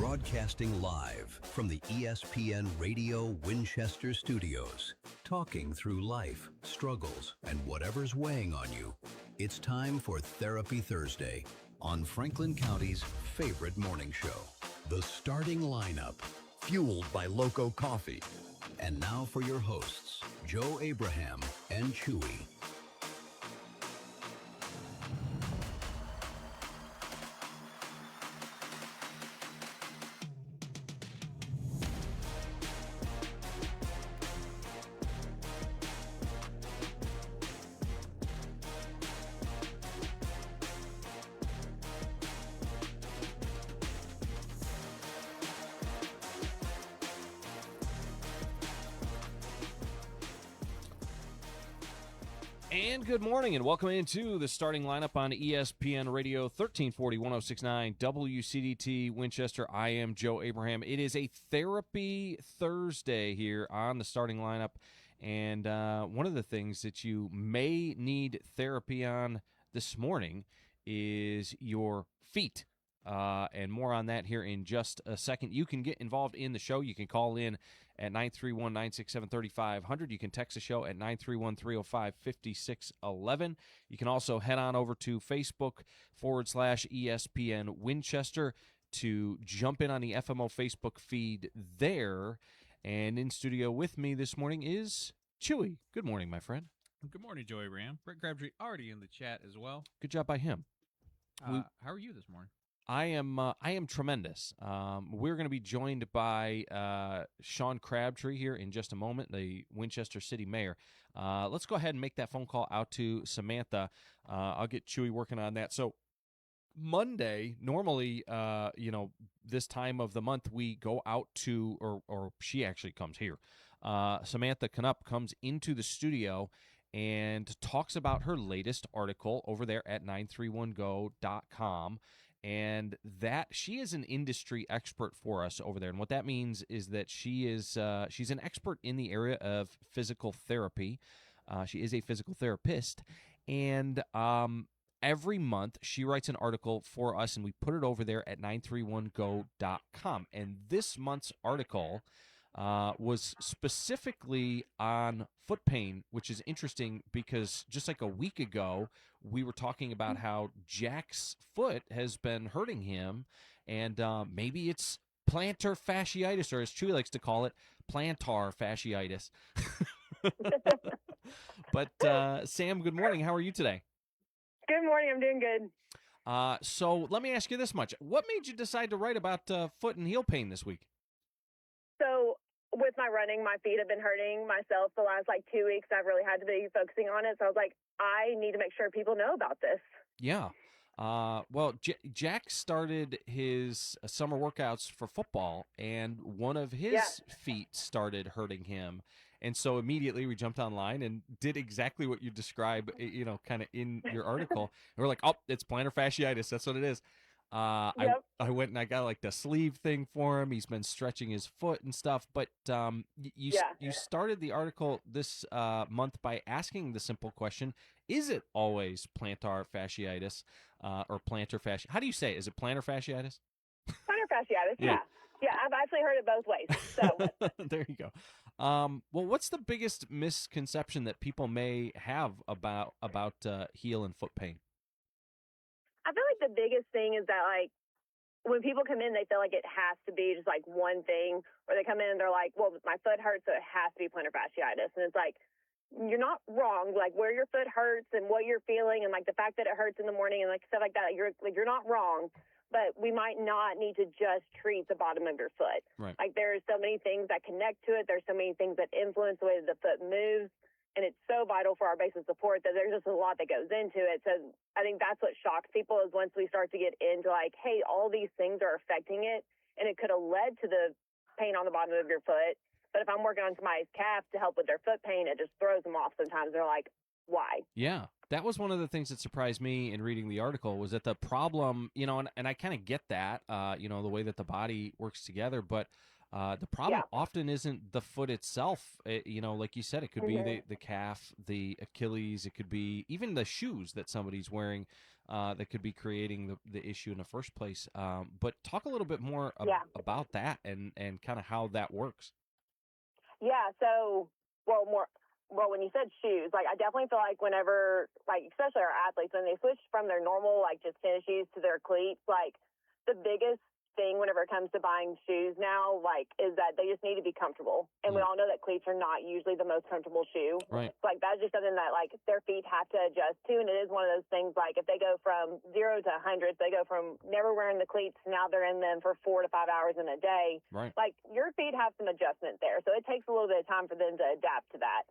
Broadcasting live from the ESPN Radio Winchester studios, talking through life, struggles, and whatever's weighing on you. It's time for Therapy Thursday on Franklin County's favorite morning show, The Starting Lineup, fueled by Loco Coffee. And now for your hosts, Joe Abraham and Chewy. And good morning, and welcome into the starting lineup on ESPN Radio 1340 1069 WCDT Winchester. I am Joe Abraham. It is a Therapy Thursday here on the starting lineup, and one of the things that you may need therapy on this morning is your feet. And more on that here in just a second. You can get involved in the show. You can call in at 931-967-3500. You can text the show at 931-305-5611. You can also head on over to Facebook.com/ESPN Winchester to jump in on the FMO Facebook feed there. And in studio with me this morning is Chewy. Good morning, my friend. Good morning, Joey Ram. Brett Crabtree already in the chat as well. Good job by him. How are you this morning? I am tremendous. We're going to be joined by Sean Crabtree here in just a moment, the Winchester City Mayor. Let's go ahead and make that phone call out to Samantha. I'll get Chewy working on that. So Monday, normally, this time of the month, we go out to, or she actually comes here. Samantha Canup comes into the studio and talks about her latest article over there at 931go.com. And that she is an industry expert for us over there. And what that means is that she's an expert in the area of physical therapy. She is a physical therapist. And every month she writes an article for us, and we put it over there at 931go.com. And this month's article was specifically on foot pain, which is interesting because just like a week ago, we were talking about how Jack's foot has been hurting him, and maybe it's plantar fasciitis, or as Chewy likes to call it, plantar fasciitis. But Sam, good morning. How are you today? Good morning. I'm doing good. So let me ask you this much. What made you decide to write about foot and heel pain this week? So with my running, my feet have been hurting myself the last 2 weeks. I've really had to be focusing on it. So I was like, I need to make sure people know about this. Yeah. Well, Jack started his summer workouts for football, and one of his feet started hurting him. And so immediately we jumped online and did exactly what you describe, kind of in your article. And we're like, oh, it's plantar fasciitis. That's what it is. Yep. I went and I got the sleeve thing for him. He's been stretching his foot and stuff. But you started the article this month by asking the simple question: is it always plantar fasciitis or plantar fasciitis? How do you say it? Is it plantar fasciitis? Plantar fasciitis. Yeah. I've actually heard it both ways. So there you go. Well, what's the biggest misconception that people may have about heel and foot pain? I feel like the biggest thing is that when people come in, they feel like it has to be just one thing, or they come in and they're like, well, my foot hurts, so it has to be plantar fasciitis. And it's like, you're not wrong. Where your foot hurts and what you're feeling, and the fact that it hurts in the morning and stuff like that, you're not wrong. But we might not need to just treat the bottom of your foot. Right. There's so many things that connect to it. There's so many things that influence the way that the foot moves. And it's so vital for our base of support that there's just a lot that goes into it. So I think that's what shocks people is once we start to get into hey, all these things are affecting it, and it could have led to the pain on the bottom of your foot. But if I'm working on somebody's calf to help with their foot pain, it just throws them off sometimes. They're like, why? Yeah, that was one of the things that surprised me in reading the article was that the problem, and I kind of get that, the way that the body works together, but the problem often isn't the foot itself. Like you said, it could be the calf, the Achilles. It could be even the shoes that somebody's wearing that could be creating the issue in the first place. But talk a little bit more about that and kind of how that works. Yeah. So, well, when you said shoes, like I definitely feel like whenever, like especially our athletes, when they switch from their normal like just tennis shoes to their cleats, like the biggest thing whenever it comes to buying shoes now, like, is that they just need to be comfortable. And we all know that cleats are not usually the most comfortable shoe. Right. Like that's just something that like their feet have to adjust to. And it is one of those things like if they go from 0 to 100, they go from never wearing the cleats, now they're in them for 4 to 5 hours in a day. Right. Like your feet have some adjustment there. So it takes a little bit of time for them to adapt to that.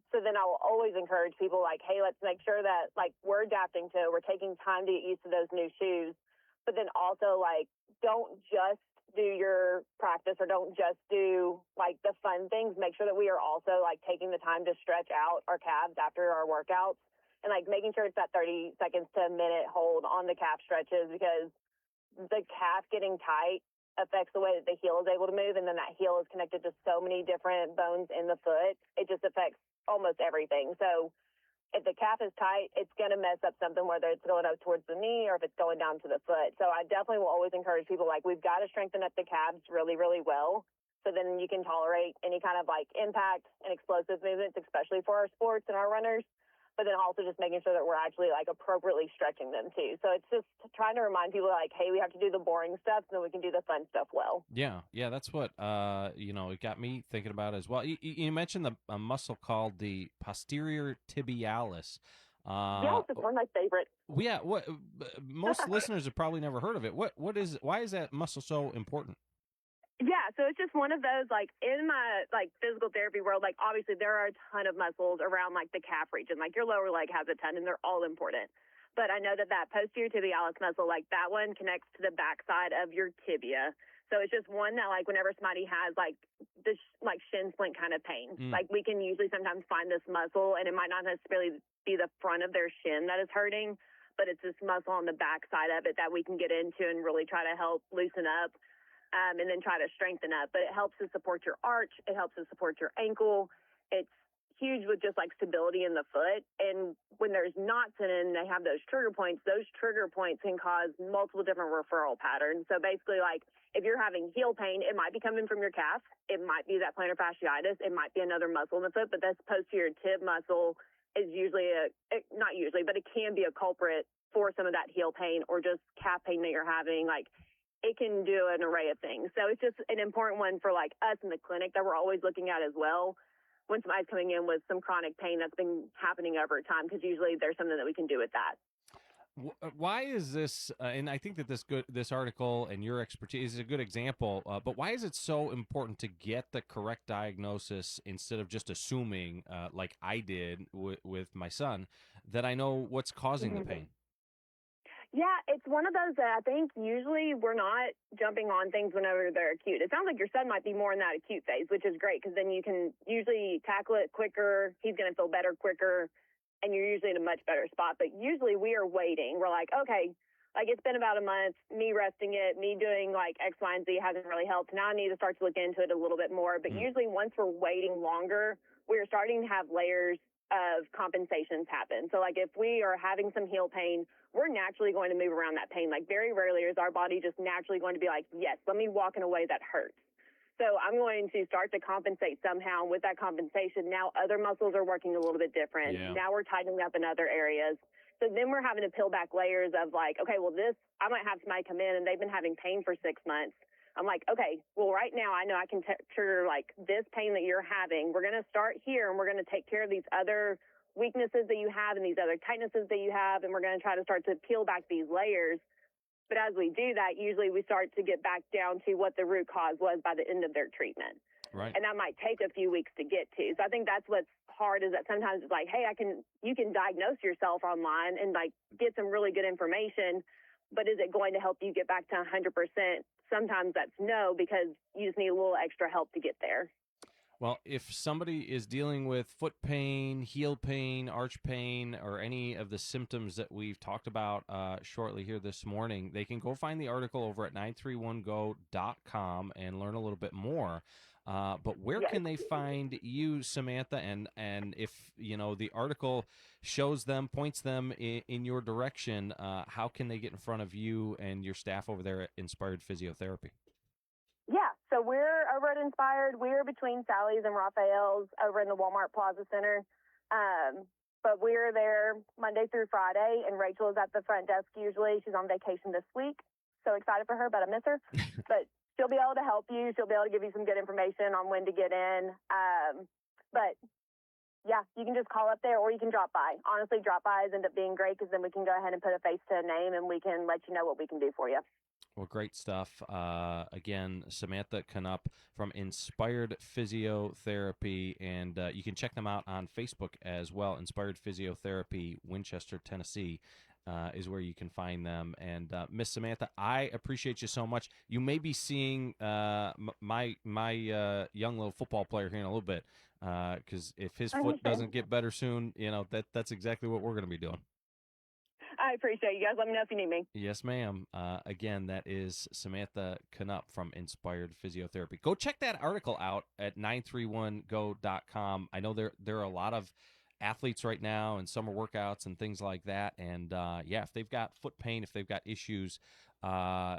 So then I will always encourage people like, hey, let's make sure that like we're adapting to, we're taking time to get used to those new shoes. But then also, like, don't just do your practice or don't just do, like, the fun things. Make sure that we are also, like, taking the time to stretch out our calves after our workouts and, like, making sure it's that 30 seconds to a minute hold on the calf stretches because the calf getting tight affects the way that the heel is able to move, and then that heel is connected to so many different bones in the foot. It just affects almost everything. So if the calf is tight, it's going to mess up something, whether it's going up towards the knee or if it's going down to the foot. So I definitely will always encourage people, like, we've got to strengthen up the calves really, really well so then you can tolerate any kind of, like, impact and explosive movements, especially for our sports and our runners, but then also just making sure that we're actually, like, appropriately stretching them, too. So it's just trying to remind people, like, hey, we have to do the boring stuff so then we can do the fun stuff well. Yeah, that's what, it got me thinking about as well. You mentioned a muscle called the posterior tibialis. Yes, it's one of my favorites. Yeah, most listeners have probably never heard of it. Why is that muscle so important? Yeah, so it's just one of those, like, in my, like, physical therapy world, like, obviously there are a ton of muscles around, like, the calf region. Like, your lower leg has a ton, and they're all important. But I know that posterior tibialis muscle, like, that one connects to the backside of your tibia. So it's just one that, like, whenever somebody has, like, this, like, shin splint kind of pain, like, we can usually sometimes find this muscle, and it might not necessarily be the front of their shin that is hurting, but it's this muscle on the backside of it that we can get into and really try to help loosen up. And then try to strengthen up. But it helps to support your arch. It helps to support your ankle. It's huge with just like stability in the foot. And when there's knots in it and they have those trigger points can cause multiple different referral patterns. So basically, like if you're having heel pain, it might be coming from your calf. It might be that plantar fasciitis. It might be another muscle in the foot, but this posterior tib muscle is usually not usually, but it can be a culprit for some of that heel pain or just calf pain that you're having. Like, it can do an array of things. So it's just an important one for like us in the clinic that we're always looking at as well when somebody's coming in with some chronic pain that's been happening over time, because usually there's something that we can do with that. Why is this, and I think that this article and your expertise is a good example, but why is it so important to get the correct diagnosis instead of just assuming, like I did with my son, that I know what's causing the pain? Yeah, it's one of those that I think usually we're not jumping on things whenever they're acute. It sounds like your son might be more in that acute phase, which is great because then you can usually tackle it quicker. He's going to feel better quicker, and you're usually in a much better spot. But usually we are waiting. We're like, okay, like it's been about a month, me resting it, me doing like X, Y, and Z hasn't really helped. Now I need to start to look into it a little bit more. But usually once we're waiting longer, we're starting to have layers of compensations happen. So like if we are having some heel pain, we're naturally going to move around that pain. Like very rarely is our body just naturally going to be like, yes, let me walk in a way that hurts. So I'm going to start to compensate somehow. And with that compensation, now other muscles are working a little bit different. Yeah. Now we're tightening up in other areas. So then we're having to peel back layers of like, okay, well I might have somebody come in and they've been having pain for 6 months. I'm like, okay, well, right now I know I can trigger like this pain that you're having. We're going to start here and we're going to take care of these other weaknesses that you have and these other tightnesses that you have. And we're going to try to start to peel back these layers. But as we do that, usually we start to get back down to what the root cause was by the end of their treatment. Right. And that might take a few weeks to get to. So I think that's what's hard is that sometimes it's like, hey, you can diagnose yourself online and like get some really good information. But is it going to help you get back to 100%? Sometimes that's no, because you just need a little extra help to get there. Well, if somebody is dealing with foot pain, heel pain, arch pain, or any of the symptoms that we've talked about shortly here this morning, they can go find the article over at 931go.com and learn a little bit more. But where Yes. can they find you, Samantha? And if, the article shows them, points them in your direction, how can they get in front of you and your staff over there at Inspired Physiotherapy? Yeah, so we're over at Inspired. We're between Sally's and Raphael's over in the Walmart Plaza Center. But we're there Monday through Friday, and Rachel is at the front desk usually. She's on vacation this week. So excited for her, but I miss her. But she'll be able to help you. She'll be able to give you some good information on when to get in. But, yeah, you can just call up there or you can drop by. Honestly, drop bys end up being great because then we can go ahead and put a face to a name and we can let you know what we can do for you. Well, great stuff. Again, Samantha Canup from Inspired Physiotherapy, and you can check them out on Facebook as well. Inspired Physiotherapy, Winchester, Tennessee, is where you can find them. And Miss Samantha, I appreciate you so much. You may be seeing my young little football player here in a little bit, because if his foot doesn't get better soon, that's exactly what we're going to be doing. I appreciate you guys. Let me know if you need me. Yes, ma'am. Again, that is Samantha Canup from Inspired Physiotherapy. Go check that article out at 931go.com. I know there are a lot of athletes right now and summer workouts and things like that. And, if they've got foot pain, if they've got issues, kind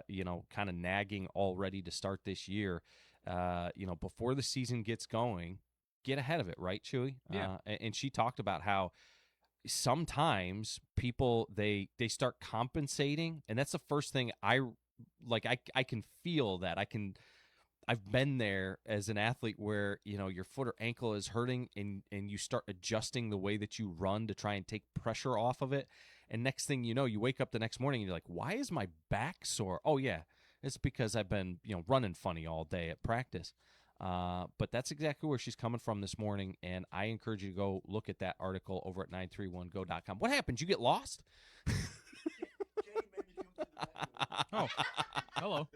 of nagging already to start this year, before the season gets going, get ahead of it, right, Chewy? Yeah. And she talked about how sometimes people they start compensating, and that's the first thing I can feel that I've been there as an athlete where your foot or ankle is hurting and you start adjusting the way that you run to try and take pressure off of it, and next thing you know, you wake up the next morning and you're like, why is my back sore? Oh yeah, it's because I've been running funny all day at practice. But that's exactly where she's coming from this morning, and I encourage you to go look at that article over at 931go.com. What happened? You get lost? Oh, hello.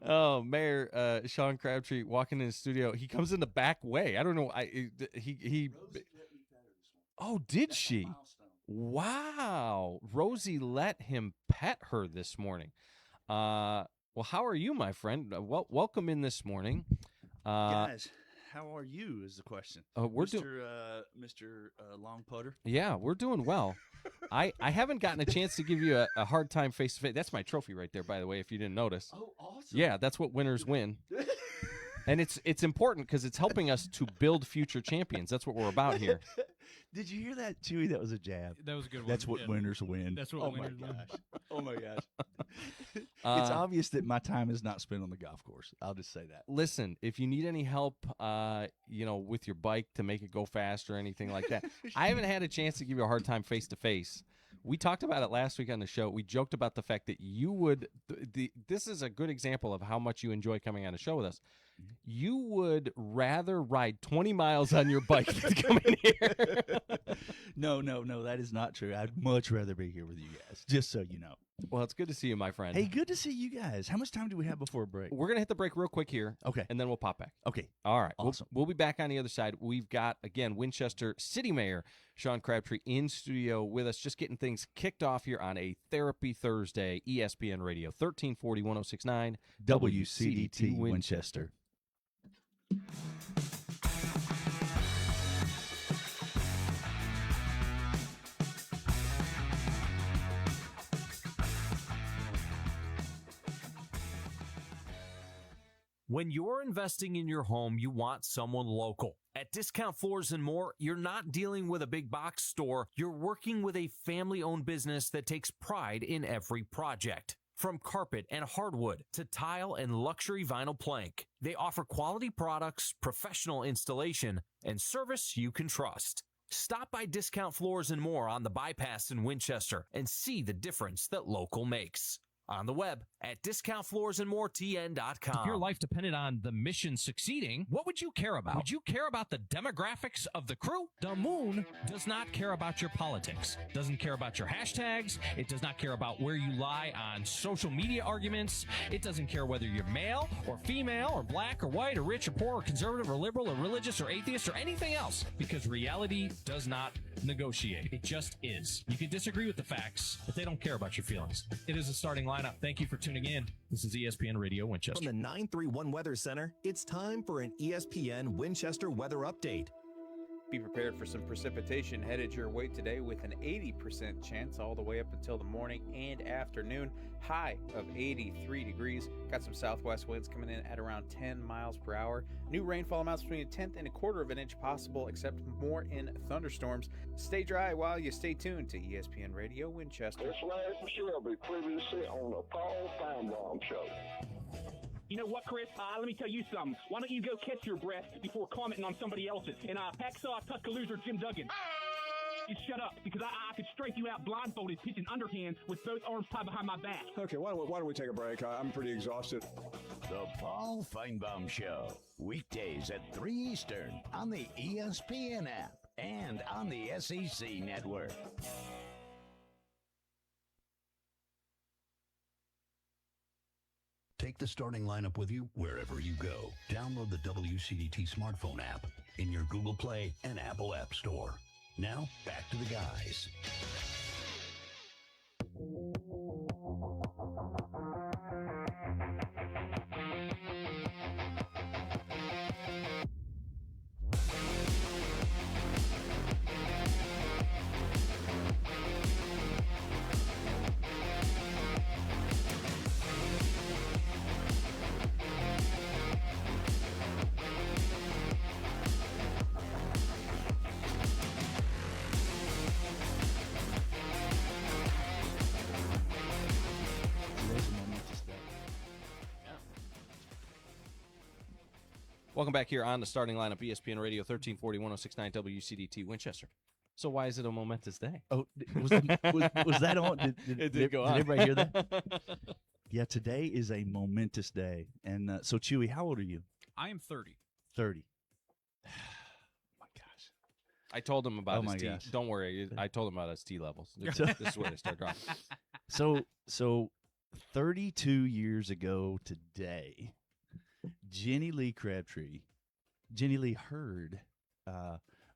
Oh, Mayor Sean Crabtree walking in the studio. He comes in the back way. I don't know. Oh, did she? Wow. Rosie let him pet her this morning. Well, how are you, my friend? Welcome in this morning. Guys, how are you is the question. We're Mr. Long Putter. Yeah, we're doing well. I haven't gotten a chance to give you a hard time face-to-face. That's my trophy right there, by the way, if you didn't notice. Oh, awesome. Yeah, that's what winners win. And it's important because it's helping us to build future champions. That's what we're about here. Did you hear that, Chewy? That was a jab. That was a good one. That's what winners win. That's what winners win. Oh, my gosh. It's obvious that my time is not spent on the golf course. I'll just say that. Listen, if you need any help, with your bike to make it go fast or anything like that, I haven't had a chance to give you a hard time face-to-face. We talked about it last week on the show. We joked about the fact that you would this is a good example of how much you enjoy coming on the show with us. You would rather ride 20 miles on your bike than come in here. No, that is not true. I'd much rather be here with you guys, just so you know. Well, it's good to see you, my friend. Hey, good to see you guys. How much time do we have before a break? We're going to hit the break real quick here. Okay. And then we'll pop back. Okay. All right. Awesome. We'll be back on the other side. We've got, again, Winchester City Mayor Sean Crabtree in studio with us, just getting things kicked off here on a Therapy Thursday, ESPN Radio, 1340 1069 WCDT Winchester. When you're investing in your home, you want someone local. At Discount Floors and More, you're not dealing with a big box store. You're working with a family-owned business that takes pride in every project. From carpet and hardwood to tile and luxury vinyl plank, they offer quality products, professional installation, and service you can trust. Stop by Discount Floors and More on the Bypass in Winchester and see the difference that local makes. On the web at discountfloorsandmoretn.com. If your life depended on the mission succeeding, what would you care about? Would you care about the demographics of the crew? The moon does not care about your politics, doesn't care about your hashtags. It does not care about where you lie on social media arguments. It doesn't care whether you're male or female or black or white or rich or poor or conservative or liberal or religious or atheist or anything else, because reality does not negotiate. It just is. You can disagree with the facts, but they don't care about your feelings. It is a starting lineup. Thank you for tuning in. This is ESPN Radio Winchester. From the 931 Weather Center, it's time for an ESPN Winchester weather update. Be prepared for some precipitation headed your way today with an 80% chance all the way up until the morning and afternoon. High of 83 degrees. Got some southwest winds coming in at around 10 miles per hour. New rainfall amounts between a tenth and a quarter of an inch possible, except more in thunderstorms. Stay dry while you stay tuned to ESPN Radio Winchester. It's Larry Shelby, previously on the Paul Feinbaum Show. You know what, Chris? Let me tell you something. Why don't you go catch your breath before commenting on somebody else's? And Hacksaw Tuscaloosa Jim Duggan. You shut up, because I could strike you out blindfolded, pitching underhand with both arms tied behind my back. Okay, why don't we take a break? I'm pretty exhausted. The Paul Feinbaum Show, weekdays at 3 Eastern on the ESPN app and on the SEC Network. Take the starting lineup with you wherever you go. Download the WCDT smartphone app in your Google Play and Apple App Store. Now, back to the guys. Welcome back here on the starting lineup, ESPN Radio 1340 1069 WCDT Winchester. So why is it a momentous day? Oh, was that on? Did go on. Everybody hear that? Yeah, today is a momentous day. And so, Chewy, how old are you? I am 30. 30. My gosh. I told him about his T. Gosh. Don't worry. I told him about his T levels. This is where they start dropping. So 32 years ago today, Jenny Lee Hurd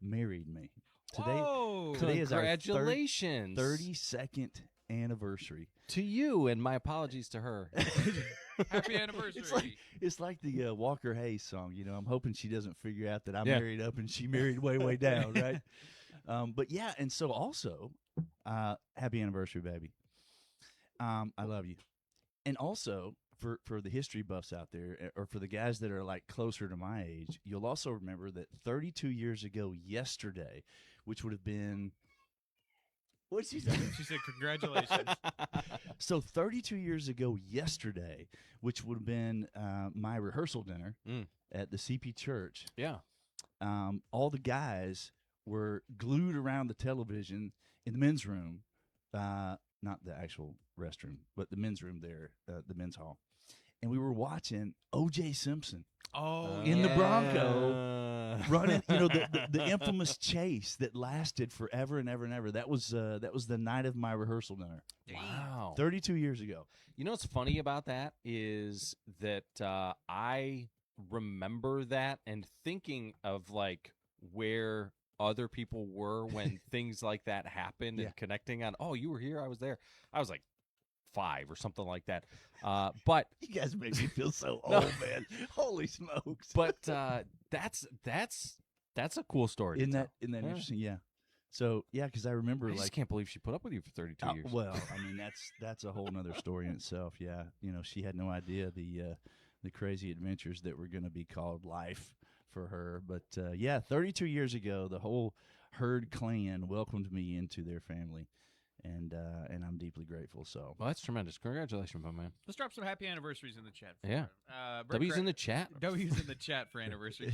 married me. Today is our congratulations. 32nd anniversary. To you, and my apologies to her. Happy anniversary. It's like the Walker Hayes song. You know, I'm hoping she doesn't figure out that I'm married up and she married way, way down, right? But yeah, and so also, happy anniversary, baby. I love you. And also, for the history buffs out there, or for the guys that are like closer to my age, you'll also remember that 32 years ago yesterday, which would have been, what did she say? She said congratulations. So 32 years ago yesterday, which would have been my rehearsal dinner at the CP Church. Yeah. All the guys were glued around the television in the men's room, not the actual restroom, but the men's room there, the men's hall. And we were watching O.J. Simpson in the Bronco running, you know, the infamous chase that lasted forever and ever and ever. That was the night of my rehearsal dinner. Wow. 32 years ago. You know what's funny about that is that I remember that and thinking of like where other people were when things like that happened and connecting on, oh, you were here, I was there. I was like 5 or something like that. But you guys make me feel so old, man. Holy smokes. But that's a cool story. Isn't that interesting? Yeah. So yeah, because I remember I just can't believe she put up with you for 32 years. Well, I mean that's a whole nother story in itself. Yeah, you know, she had no idea the crazy adventures that were going to be called life for her. But yeah, 32 years ago, the whole Hurd clan welcomed me into their family, and I'm deeply grateful. So, well, that's tremendous. Congratulations, my man. Let's drop some happy anniversaries in the chat. Yeah. W's in the chat. W's in the chat for anniversaries.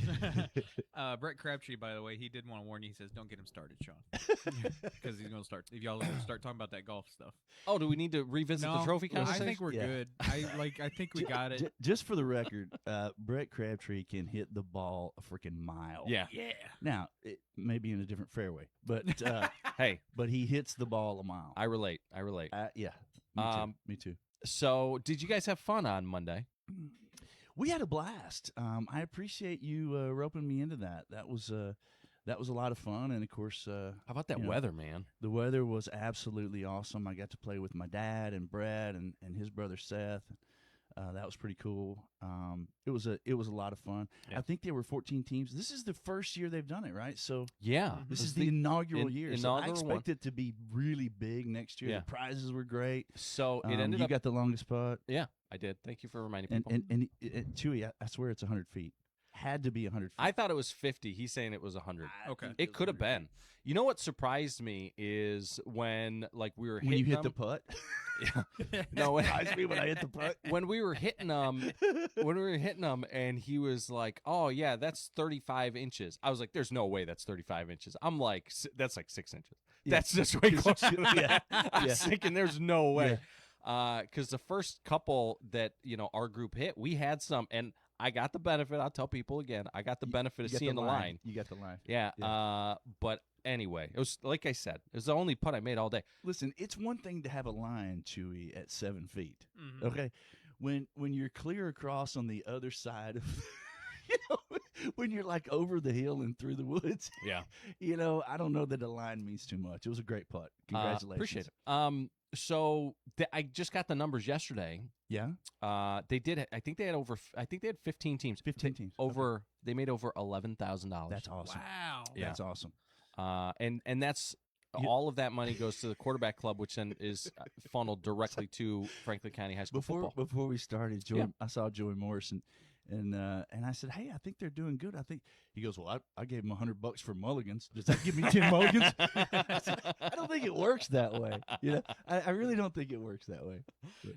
Brett Crabtree, by the way, he did want to warn you. He says, "Don't get him started, Sean," because he's going to start. If y'all are going to start talking about that golf stuff. Oh, do we need to revisit the trophy conversation? I think we're good. I think we got it. Just for the record, Brett Crabtree can hit the ball a freaking mile. Yeah. Now, it may be in a different fairway, but hey, but he hits the ball a mile. I relate. Yeah. Me too. So, did you guys have fun on Monday? We had a blast. I appreciate you roping me into that. That was a lot of fun, and of course, how about that weather, man? The weather was absolutely awesome. I got to play with my dad and Brad and his brother Seth. That was pretty cool. It was a lot of fun. Yeah. I think there were 14 teams. This is the first year they've done it, right? So yeah, this is the inaugural year. So I expect one. it to be really big next year. Yeah. The prizes were great. So it ended you up. got the longest putt. Yeah, I did. Thank you for reminding people. And Chewy, I swear it's 100 feet. Had to be 100 feet. I thought it was 50. He's saying it was 100. Okay, it could have been. You know what surprised me is when we were hitting when you hit them, the putt. Yeah. No, surprised me when I hit the putt. When we were hitting them, and he was like, "Oh yeah, that's 35 inches." I was like, "There's no way that's 35 inches." I'm like, "That's like 6 inches." Yeah. That's just way closer than Yeah. that. I was thinking, "There's no way." Yeah. Because the first couple that our group hit, we had some, and I got the benefit. I'll tell people again, I got the benefit of seeing the line. You got the line. Yeah. But anyway, it was like I said, it was the only putt I made all day. Listen, it's one thing to have a line, Chewy, at 7 feet. Mm-hmm. Okay, when you're clear across on the other side of, when you're like over the hill and through the woods. Yeah. I don't know that a line means too much. It was a great putt. Congratulations. Appreciate it. So I just got the numbers yesterday. Yeah. They did. I think they had 15 teams. 15 teams. Over. Okay. They made over $11,000. That's awesome. Wow. Yeah. That's awesome. And that's all of that money goes to the quarterback club, which then is funneled directly to Franklin County High School football. Before we started, I saw Joey Morrison, and I said, "Hey, I think they're doing good." He goes, "Well, I gave him $100 for mulligans. Does that give me 10 mulligans?" I said, I don't think it works that way. I really don't think it works that way.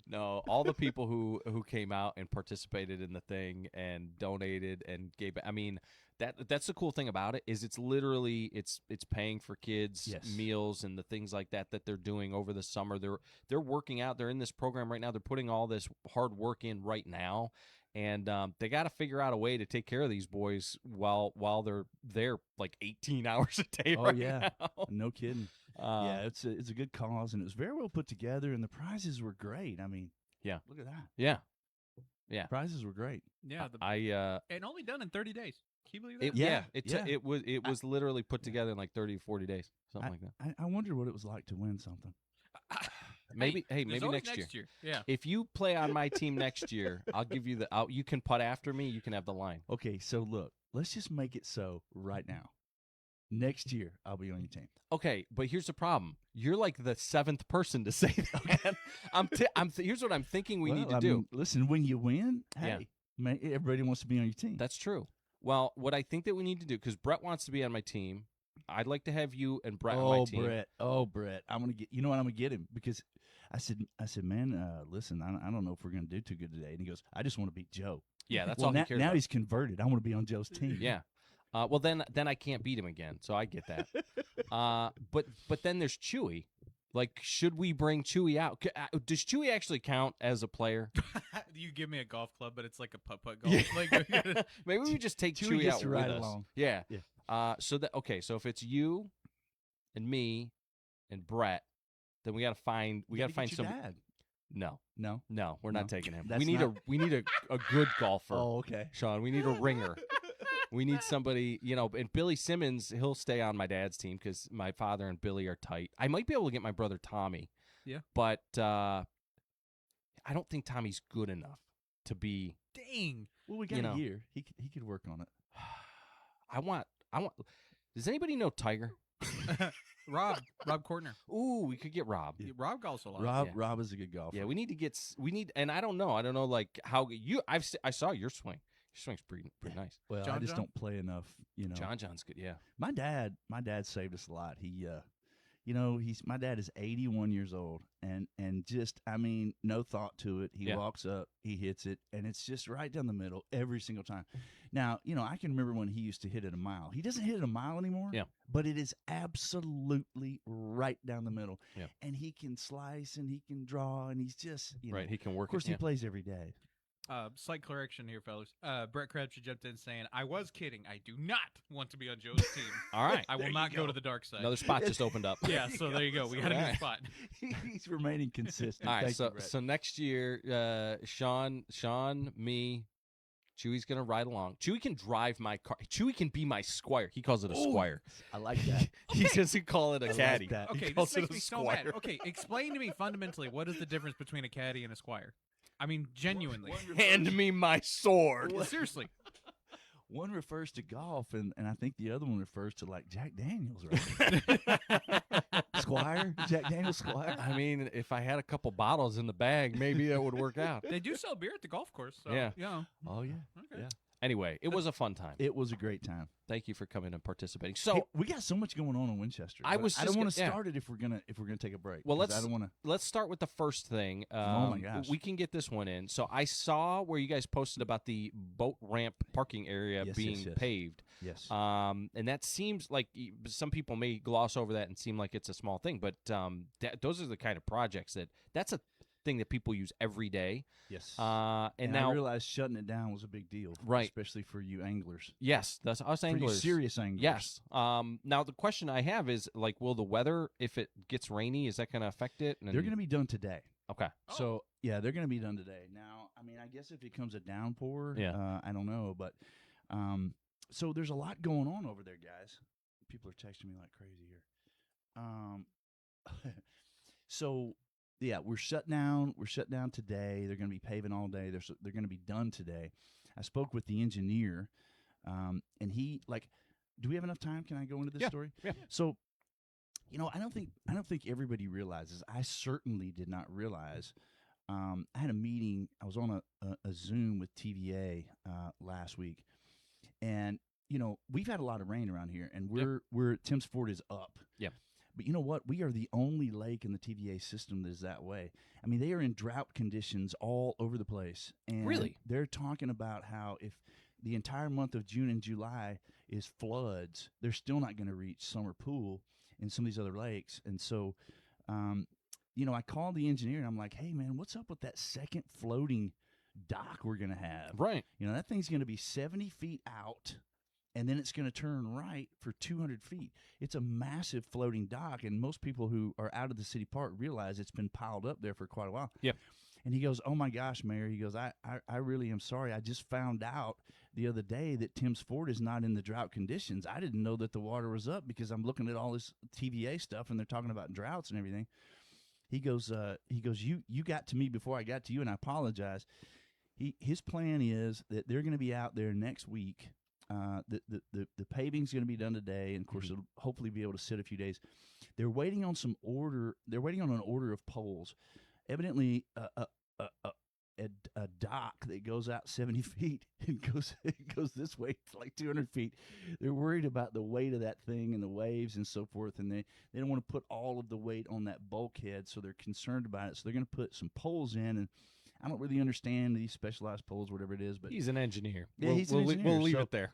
No, all the people who came out and participated in the thing and donated and gave. I mean, that's the cool thing about it is it's literally it's paying for kids meals and the things like that they're doing over the summer. They're working out. They're in this program right now. They're putting all this hard work in right now. And they got to figure out a way to take care of these boys while they're there like 18 hours a day. Oh, right yeah. now. No kidding. Yeah, it's a good cause, and it was very well put together, and the prizes were great. I mean, yeah, look at that. Yeah. Prizes were great. Yeah. And only done in 30 days. Can you believe that? It was literally put together in like 30 or 40 days, something like that. I wonder what it was like to win something. Maybe next year. Yeah. If you play on my team next year, I'll give you you can putt after me. You can have the line. Okay, so look, let's just make it so right now. Next year, I'll be on your team. Okay, but here's the problem. You're like the 7th person to say that. Here's what I'm thinking we need to do. Listen, when you win, hey, everybody wants to be on your team. That's true. Well, what I think that we need to do, because Brett wants to be on my team, I'd like to have you and Brett on my team. Brett, I'm gonna get. You know what? I'm gonna get him because I said, man, listen, I don't know if we're gonna do too good today. And he goes, I just want to beat Joe. Yeah, that's all he cares now about. he's converted. I want to be on Joe's team. Yeah. Well, then I can't beat him again, so I get that. But then there's Chewy. Like, should we bring Chewy out? Does Chewy actually count as a player? You give me a golf club, but it's like a putt-putt golf. Like, maybe we just take Chewy out to with ride us. Along. Yeah. So if it's you and me and Brett, then we got to find some. Dad. No, we're No. not taking him. That's We need a good golfer. Oh, okay. Sean, we need a ringer. We need somebody, and Billy Simmons, he'll stay on my dad's team because my father and Billy are tight. I might be able to get my brother Tommy. Yeah. But I don't think Tommy's good enough to be. Dang. Well, we got a year. He could work on it. I want. Does anybody know Tiger? Rob Kortner. Ooh, we could get Rob. Yeah, Rob golfs a lot. Rob is a good golfer. Yeah, we need, and I don't know like how I saw your swing. Your swing's pretty nice. Well, I just don't play enough. John's good. Yeah. My dad saved us a lot. He my dad is 81 years old, and just, I mean, no thought to it. He walks up, he hits it, and it's just right down the middle every single time. Now, I can remember when he used to hit it a mile. He doesn't hit it a mile anymore, but it is absolutely right down the middle. Yeah. And he can slice and he can draw, and he's just, right. He can work. Of course, he plays every day. Slight correction here, fellas. Brett Crabtree jumped in saying, I was kidding. I do not want to be on Joe's team. All right. I will not go to the dark side. Another spot just opened up. Yeah, so there you go. We got a new spot. He's remaining consistent. All right, Thank you, Brett. so next year, Sean, me, Chewy's going to ride along. Chewy can drive my car. Chewy can be my squire. He calls it a squire. I like that. He doesn't call it a caddy. that. Okay, He calls this it makes a me so mad. squire. Okay, explain to me fundamentally, what is the difference between a caddy and a squire? I mean, genuinely. Hand me my sword. Seriously. One refers to golf, and I think the other one refers to, like, Jack Daniels, right? Squire? Jack Daniels Squire? I mean, if I had a couple bottles in the bag, maybe that would work out. They do sell beer at the golf course. So, Yeah. Oh, yeah. Okay. Yeah. Anyway, it was a fun time. It was a great time. Thank you for coming and participating. So Hey, we got so much going on in Winchester. I but was I just don't want to gonna- start it if we're gonna take a break. Well, 'cause I don't want to. let's start with the first thing. Oh, my gosh. We can get this one in. So I saw where you guys posted about the boat ramp parking area Yes, being yes. paved. Yes. And that seems like some people may gloss over that and seem like it's a small thing, but those are the kind of projects that's a thing that people use every day. Yes. And I now, realized shutting it down was a big deal, Right. Especially for you anglers. yes, that's us For you anglers. serious anglers. Yes. Now the question I have is, like, will the weather, if it gets rainy, is that going to affect it? And They're going to be done today. Okay. So yeah, they're going to be done today. Now, I mean, I guess if it comes a downpour, I don't know, but so there's a lot going on over there, guys. People are texting me like crazy here. So yeah, we're shut down. We're shut down today. They're going to be paving all day. They're going to be done today. I spoke with the engineer, and he do we have enough time? Can I go into this story? Yeah. So, I don't think everybody realizes. I certainly did not realize. I had a meeting. I was on a Zoom with TVA last week, and we've had a lot of rain around here, and we're Tim's Ford is up. Yeah. But you know what? We are the only lake in the TVA system that is that way. I mean, they are in drought conditions all over the place. And Really? They're talking about how if the entire month of June and July is floods, they're still not going to reach summer pool in some of these other lakes. And so, I called the engineer, and I'm like, hey, man, what's up with that second floating dock we're going to have? Right. That thing's going to be 70 feet out, and then it's going to turn right for 200 feet. It's a massive floating dock, and most people who are out of the city park realize it's been piled up there for quite a while. Yep. And he goes, oh, my gosh, Mayor. He goes, I really am sorry. I just found out the other day that Tim's Ford is not in the drought conditions. I didn't know that the water was up because I'm looking at all this TVA stuff, and they're talking about droughts and everything. He goes, you got to me before I got to you, and I apologize. His plan is that they're going to be out there next week. The paving's going to be done today, and of course, it'll hopefully be able to sit a few days. They're waiting on an order of poles. Evidently, a dock that goes out 70 feet and goes this way like 200 feet. They're worried about the weight of that thing and the waves and so forth, and they don't want to put all of the weight on that bulkhead, so they're concerned about it. So they're going to put some poles in, and I don't really understand these specialized poles, whatever it is, but He's an engineer. Yeah, he's an engineer, We'll leave so- it there.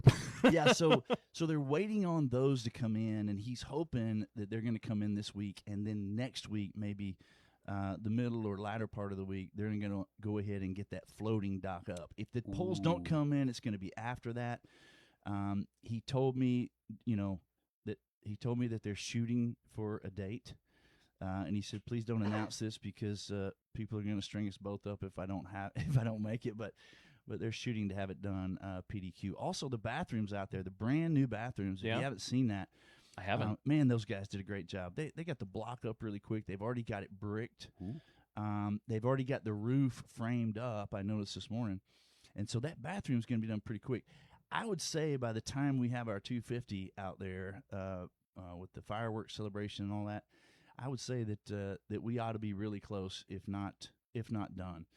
yeah, so they're waiting on those to come in, and he's hoping that they're going to come in this week, and then next week, maybe the middle or latter part of the week, they're going to go ahead and get that floating dock up. If the poles don't come in, it's going to be after that. He told me, that they're shooting for a date. And he said, please don't announce this because people are going to string us both up if I don't make it. But they're shooting to have it done PDQ. Also, the bathrooms out there, the brand new bathrooms. If Yeah. you haven't seen that, I haven't. Man, those guys did a great job. They got the block up really quick. They've already got it bricked. They've already got the roof framed up. I noticed this morning, and so that bathroom's going to be done pretty quick. I would say by the time we have our 250 out there with the fireworks celebration and all that, I would say that we ought to be really close, if not done.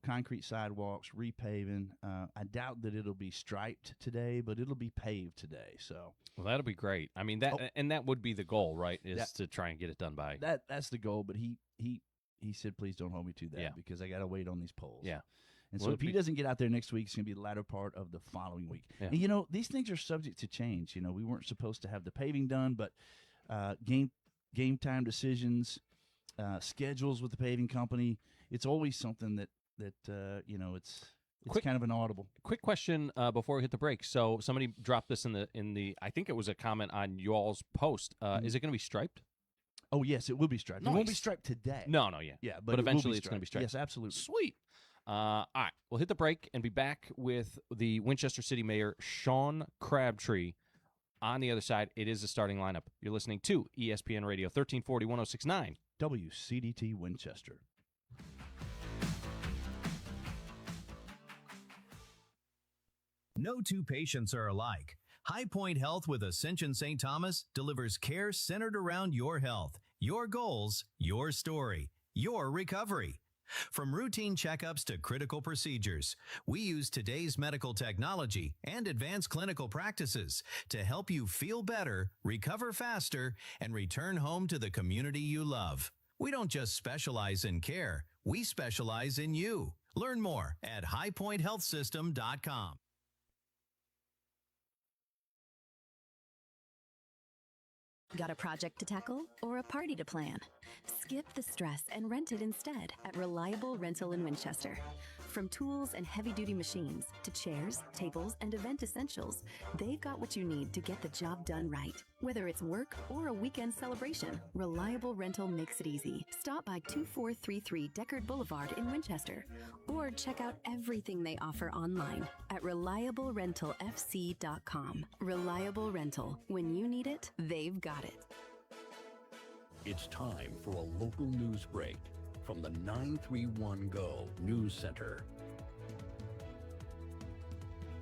concrete sidewalks, repaving. I doubt that it'll be striped today, but it'll be paved today. So, well, that'll be great. I mean, that would be the goal, right? Is to try and get it done by that's the goal. But he said, please don't hold me to that because I got to wait on these polls. Yeah. And so if he doesn't get out there next week, it's going to be the latter part of the following week. Yeah. And, these things are subject to change. We weren't supposed to have the paving done, but game time decisions, schedules with the paving company, it's always something that it's kind of an audible. Quick question before we hit the break. So somebody dropped this in the I think it was a comment on y'all's post. Is it going to be striped? Oh, yes, it will be striped. Nice. It won't be striped today. No, yeah. Yeah, but eventually it's going to be striped. Yes, absolutely. Sweet. All right, we'll hit the break and be back with the Winchester City Mayor, Sean Crabtree. On the other side, it is the starting lineup. You're listening to ESPN Radio 1340 1069. WCDT Winchester. No two patients are alike. High Point Health with Ascension St. Thomas delivers care centered around your health, your goals, your story, your recovery. From routine checkups to critical procedures, we use today's medical technology and advanced clinical practices to help you feel better, recover faster, and return home to the community you love. We don't just specialize in care, we specialize in you. Learn more at highpointhealthsystem.com. Got a project to tackle or a party to plan? Skip the stress and rent it instead at Reliable Rental in Winchester. From tools and heavy-duty machines to chairs, tables, and event essentials, they've got what you need to get the job done right. Whether it's work or a weekend celebration, Reliable Rental makes it easy. Stop by 2433 Deckard Boulevard in Winchester or check out everything they offer online at ReliableRentalFC.com. Reliable Rental. When you need it, they've got it. It's time for a local news break from the 931 Go News Center.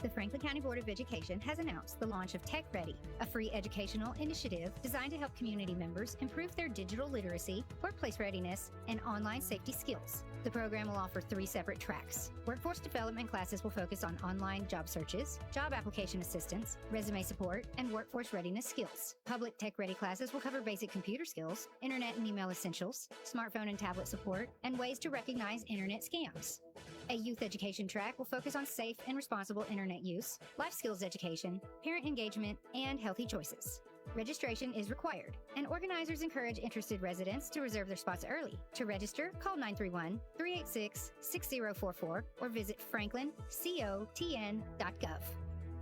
The Franklin County Board of Education has announced the launch of Tech Ready, a free educational initiative designed to help community members improve their digital literacy, workplace readiness, and online safety skills. The program will offer 3 separate tracks. Workforce development classes will focus on online job searches, job application assistance, resume support, and workforce readiness skills. Public Tech Ready classes will cover basic computer skills, internet and email essentials, smartphone and tablet support, and ways to recognize internet scams. A youth education track will focus on safe and responsible internet use, life skills education, parent engagement, and healthy choices. Registration is required, and organizers encourage interested residents to reserve their spots early. To register, call 931-386-6044 or visit franklincotn.gov.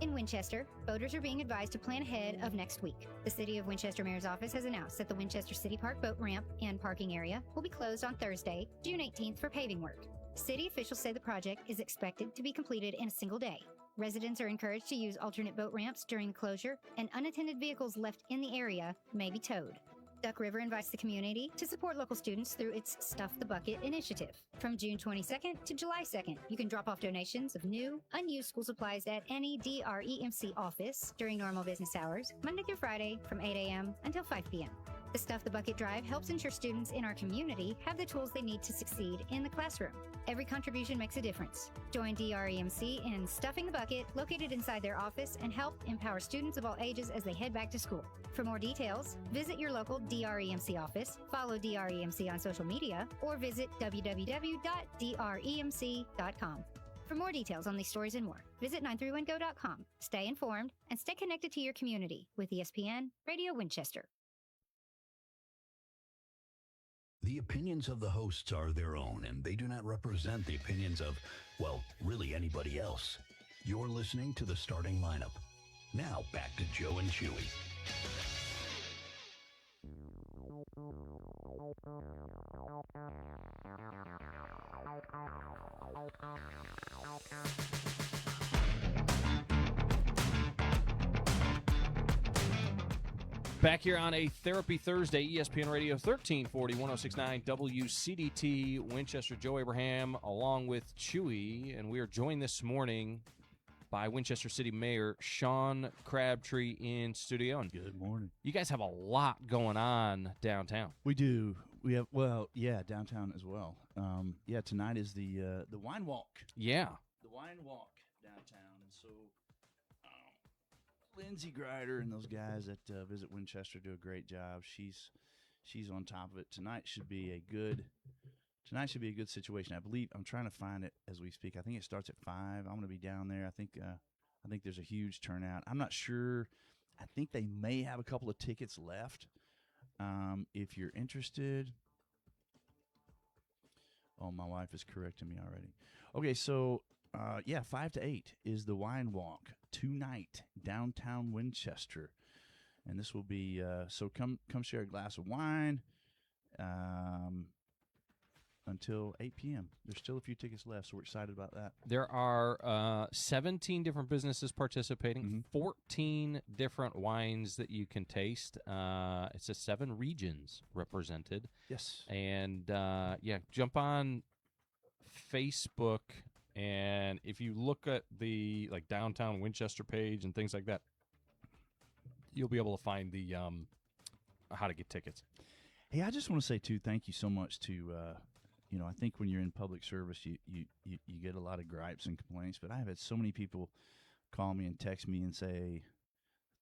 In Winchester, voters are being advised to plan ahead of next week. The City of Winchester Mayor's Office has announced that the Winchester City Park boat ramp and parking area will be closed on Thursday, June 18th for paving work. City officials say the project is expected to be completed in a single day. Residents are encouraged to use alternate boat ramps during the closure, and unattended vehicles left in the area may be towed. Duck River invites the community to support local students through its Stuff the Bucket initiative. From June 22nd to July 2nd, you can drop off donations of new, unused school supplies at any DREMC office during normal business hours, Monday through Friday from 8 a.m. until 5 p.m. The Stuff the Bucket drive helps ensure students in our community have the tools they need to succeed in the classroom. Every contribution makes a difference. Join DREMC in Stuffing the Bucket, located inside their office, and help empower students of all ages as they head back to school. For more details, visit your local DREMC office, follow DREMC on social media, or visit www.dremc.com. For more details on these stories and more, visit 931go.com. Stay informed and stay connected to your community with ESPN Radio Winchester. The opinions of the hosts are their own, and they do not represent the opinions of, well, really anybody else. You're listening to the starting lineup. Now back to Joe and Chewy. Back here on a Therapy Thursday, ESPN Radio 1340 1069 WCDT Winchester. Joe Abraham along with Chewy, and we are joined this morning by Winchester City Mayor Sean Crabtree in studio. And good morning. You guys have a lot going on downtown. We do. We have downtown as well. Tonight is the wine walk. Yeah, the wine walk downtown, and so Lindsay Grider and those guys at Visit Winchester do a great job. She's on top of it. Tonight should be a good situation. I believe I'm trying to find it as we speak. I think it starts at 5. I'm going to be down there. I think there's a huge turnout. I'm not sure. I think they may have a couple of tickets left. If you're interested. Oh, my wife is correcting me already. Okay, so 5 to 8 is the wine walk tonight, downtown Winchester, and this will be so come share a glass of wine until 8 p.m. There's still a few tickets left, so we're excited about that. There are 17 different businesses participating, 14 different wines that you can taste. It says 7 regions represented. Yes. And, jump on Facebook, and if you look at the downtown Winchester page and things like that, you'll be able to find the how to get tickets. Hey, I just want to say, too, thank you so much to I think when you're in public service, you get a lot of gripes and complaints, but I've had so many people call me and text me and say,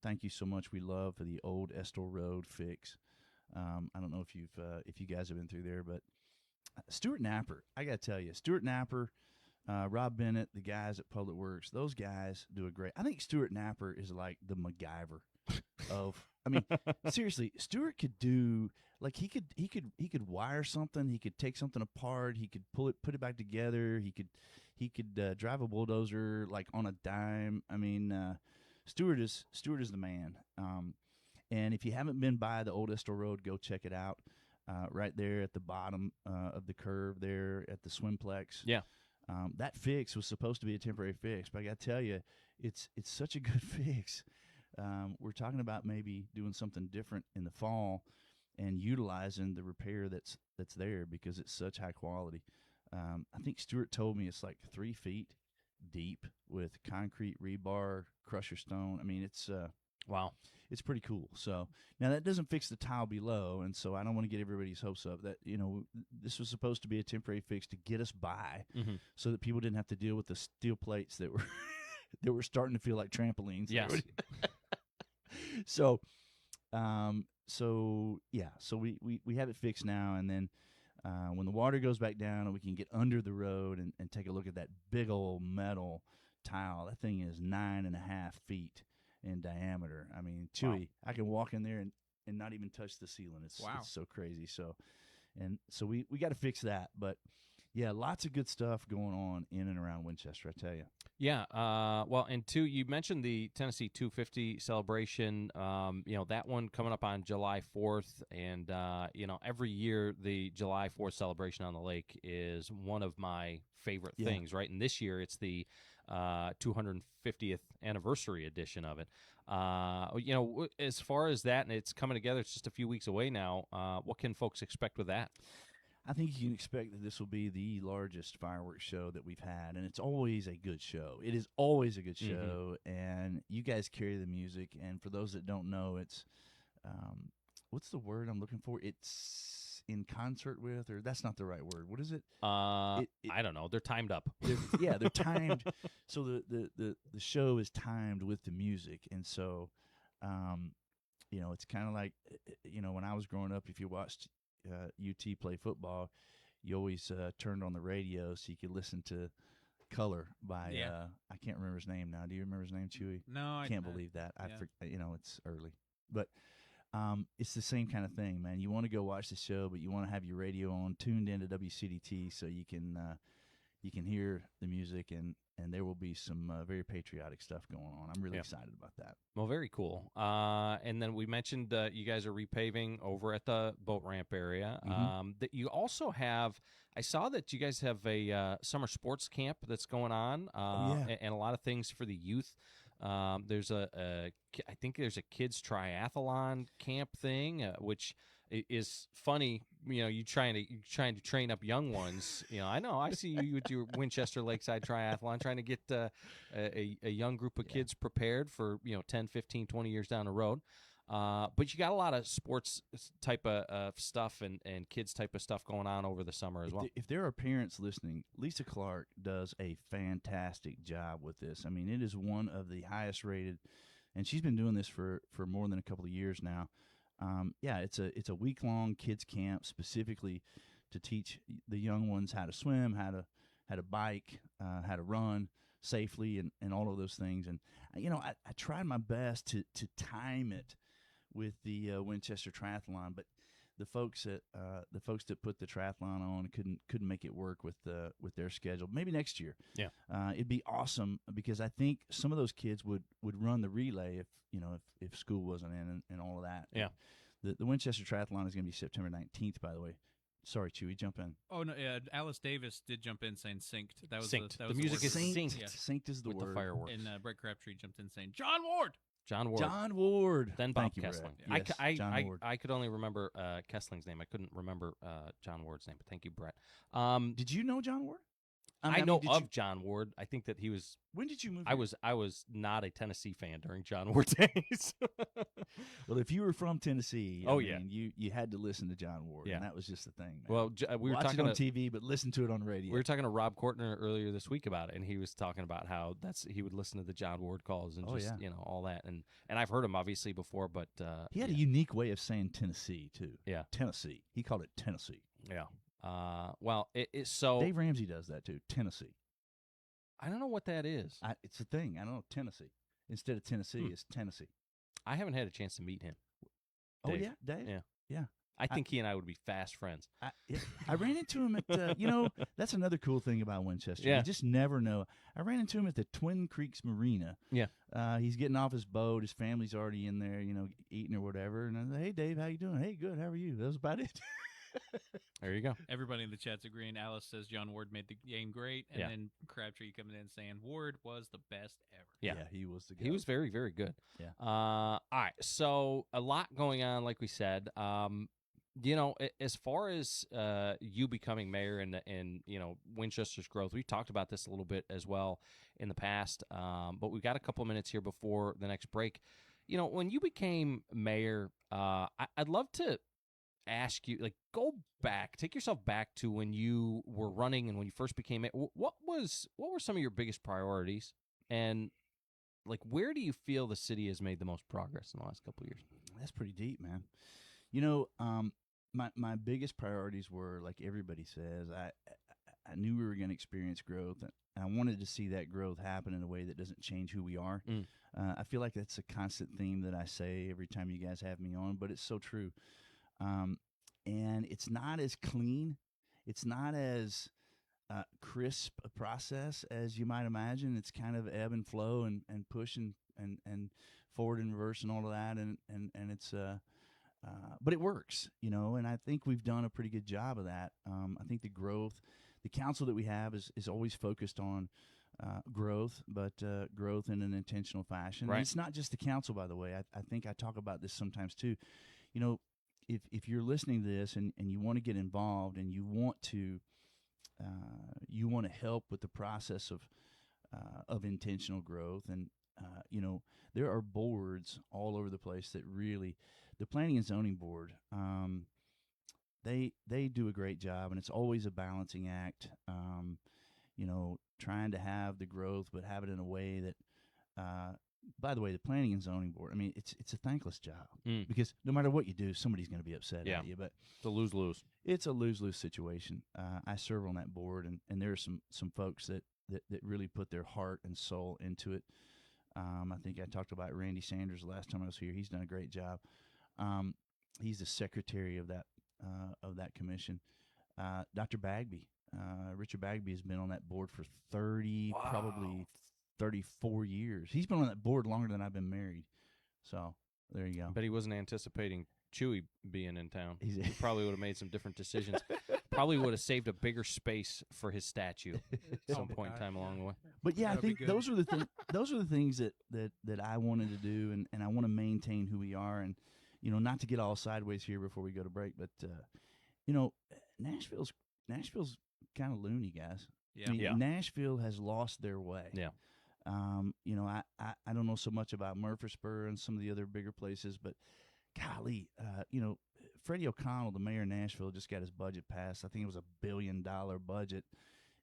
thank you so much. We love the old Estill Road fix. I don't know if you guys have been through there, but Stuart Napper, I got to tell you, Stuart Napper, Rob Bennett, the guys at Public Works, those guys do a great. I think Stuart Napper is like the MacGyver of. I mean, seriously, Stuart could do he could wire something. He could take something apart. He could put it back together. He could drive a bulldozer on a dime. I mean, Stuart is the man. And if you haven't been by the old Estill Road, go check it out. Right there at the bottom of the curve there at the Swimplex. Yeah. That fix was supposed to be a temporary fix, but I got to tell you, it's such a good fix. We're talking about maybe doing something different in the fall and utilizing the repair that's there because it's such high quality. I think Stuart told me it's 3 feet deep with concrete rebar, crusher stone. I mean, it's wow. It's pretty cool. So now that doesn't fix the tile below, and so I don't want to get everybody's hopes up that this was supposed to be a temporary fix to get us by, so that people didn't have to deal with the steel plates that were starting to feel like trampolines. Yes. So we have it fixed now, and then when the water goes back down, we can get under the road and take a look at that big old metal tile. That thing is 9.5 feet in diameter. I mean, Chewy, wow. I can walk in there and not even touch the ceiling. It's so crazy. So we got to fix that. But yeah, lots of good stuff going on in and around Winchester, I tell you. Yeah. And two, you mentioned the Tennessee 250 celebration. That one coming up on July 4th, and every year the July 4th celebration on the lake is one of my favorite things, right? And this year it's the 250th anniversary edition of it. As far as that, and it's coming together, it's just a few weeks away now. What can folks expect with that? I think you can expect that this will be the largest fireworks show that we've had, and it's always a good show. It is always a good show, and you guys carry the music. And for those that don't know, it's what's the word I'm looking for? It's in concert with, or that's not the right word. What is it? I don't know. They're timed up. They're timed. So the show is timed with the music, and so it's kind of like when I was growing up, if you watched UT play football, you always turned on the radio so you could listen to Color by I can't remember his name now. Do you remember his name, Chewy? No, I can't believe that. It's early, but it's the same kind of thing, man. You want to go watch the show, but you want to have your radio on, tuned into WCDT, so you can hear the music, and there will be some very patriotic stuff going on. I'm really excited about that. Well, very cool. And then we mentioned you guys are repaving over at the boat ramp area. That you also have, I saw that you guys have a summer sports camp that's going on, and a lot of things for the youth. There's I think there's a kids triathlon camp thing, which is funny. You trying to train up young ones. I know. I see you with your Winchester Lakeside Triathlon trying to get a young group of kids prepared for 10, 15, 20 years down the road. But you got a lot of sports type of stuff and kids type of stuff going on over the summer as well. If there are parents listening, Lisa Clark does a fantastic job with this. I mean, it is one of the highest rated, and she's been doing this for more than a couple of years now. It's a week-long kids camp specifically to teach the young ones how to swim, how to bike, how to run safely, and all of those things. And I tried my best to time it with the Winchester Triathlon, but the folks that put the triathlon on couldn't make it work with their schedule. Maybe next year. Yeah, it'd be awesome because I think some of those kids would run the relay if school wasn't in and all of that. Yeah, the Winchester Triathlon is going to be September 19th. By the way, sorry, Chewy, jump in. Oh no, yeah, Alice Davis did jump in saying synced. That was synced. The The music is word. synced. Yeah. Synced is the with word. the fireworks. And Brett Crabtree jumped in saying John Ward. John Ward. Then Bob Thank you, Kessling. Brett. Yes, John Ward. I could only remember Kessling's name. I couldn't remember John Ward's name. But thank you, Brett. Did you know John Ward? I know of John Ward. I think that he was. When did you move? I was not a Tennessee fan during John Ward's days. Well, if you were from Tennessee, I mean, you had to listen to John Ward, and that was just the thing. Man. Well, we were Watch talking it on TV, but listen to it on radio. We were talking to Rob Kortner earlier this week about it, and he was talking about how he would listen to the John Ward calls and all that, and I've heard him obviously before, but he had a unique way of saying Tennessee too. Yeah, Tennessee. He called it Tennessee. Yeah. Well, it's so Dave Ramsey does that too. Tennessee. I don't know what that is. It's a thing. I don't know. Tennessee. Instead of Tennessee, it's Tennessee. I haven't had a chance to meet him. Oh, Dave. yeah? Dave? Yeah. I think he and I would be fast friends. I ran into him at, that's another cool thing about Winchester. Yeah. You just never know. I ran into him at the Twin Creeks Marina. Yeah. He's getting off his boat. His family's already in there, eating or whatever. And I said, hey, Dave, how you doing? Hey, good. How are you? That was about it. There you go. Everybody in the chat's agreeing. Alice says John Ward made the game great, and then Crabtree coming in saying Ward was the best ever. Yeah, he was the guy. He was very, very good. Yeah. All right. So a lot going on, like we said. As far as you becoming mayor and Winchester's growth, we've talked about this a little bit as well in the past. But we've got a couple minutes here before the next break. When you became mayor, I'd love to ask you, go back, take yourself back to when you were running and when you first became mayor. What were some of your biggest priorities, and where do you feel the city has made the most progress in the last couple of years? That's pretty deep, man. My biggest priorities were, like everybody says, I knew we were going to experience growth, and I wanted to see that growth happen in a way that doesn't change who we are. I feel like that's a constant theme that I say every time you guys have me on, but it's so true. And it's not as clean. It's not as crisp a process as you might imagine. It's kind of ebb and flow and push and forward and reverse and all of that. And it's but it works, and I think we've done a pretty good job of that. I think the council that we have is always focused on growth, but growth in an intentional fashion. Right. And it's not just the council, by the way. I think I talk about this sometimes too. If you're listening to this and you want to get involved and you want to help with the process of intentional growth, and there are boards all over the place that really, the Planning and Zoning Board, they do a great job, and it's always a balancing act. Trying to have the growth, but have it in a way that. By the way, the Planning and Zoning Board, I mean, it's a thankless job because no matter what you do, somebody's going to be upset at you. But it's a lose-lose. It's a lose-lose situation. I serve on that board, and there are some folks that really put their heart and soul into it. I think I talked about Randy Sanders the last time I was here. He's done a great job. He's the secretary of that commission. Dr. Bagby, Richard Bagby has been on that board for probably 34 years. He's been on that board longer than I've been married. So there you go. But he wasn't anticipating Chewy being in town. He probably would have made some different decisions. Probably would have saved a bigger space for his statue at some point in time along the way. But yeah, I think those are the things that I wanted to do, and I want to maintain who we are, and not to get all sideways here before we go to break, but Nashville's kind of loony, guys. Yeah. I mean, Nashville has lost their way. Yeah. You know, I don't know so much about Murfreesboro and some of the other bigger places, but golly, you know, Freddie O'Connell, the mayor of Nashville, just got his budget passed. I think it was $1 billion budget,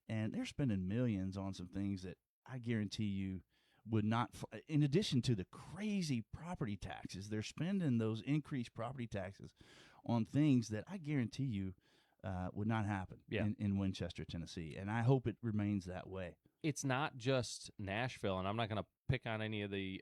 and they're spending millions on some things that I guarantee you would not, in addition to the crazy property taxes, they're spending those increased property taxes on things that I guarantee you would not happen in Winchester, Tennessee. And I hope it remains that way. It's not just Nashville, and I'm not going to pick on any of the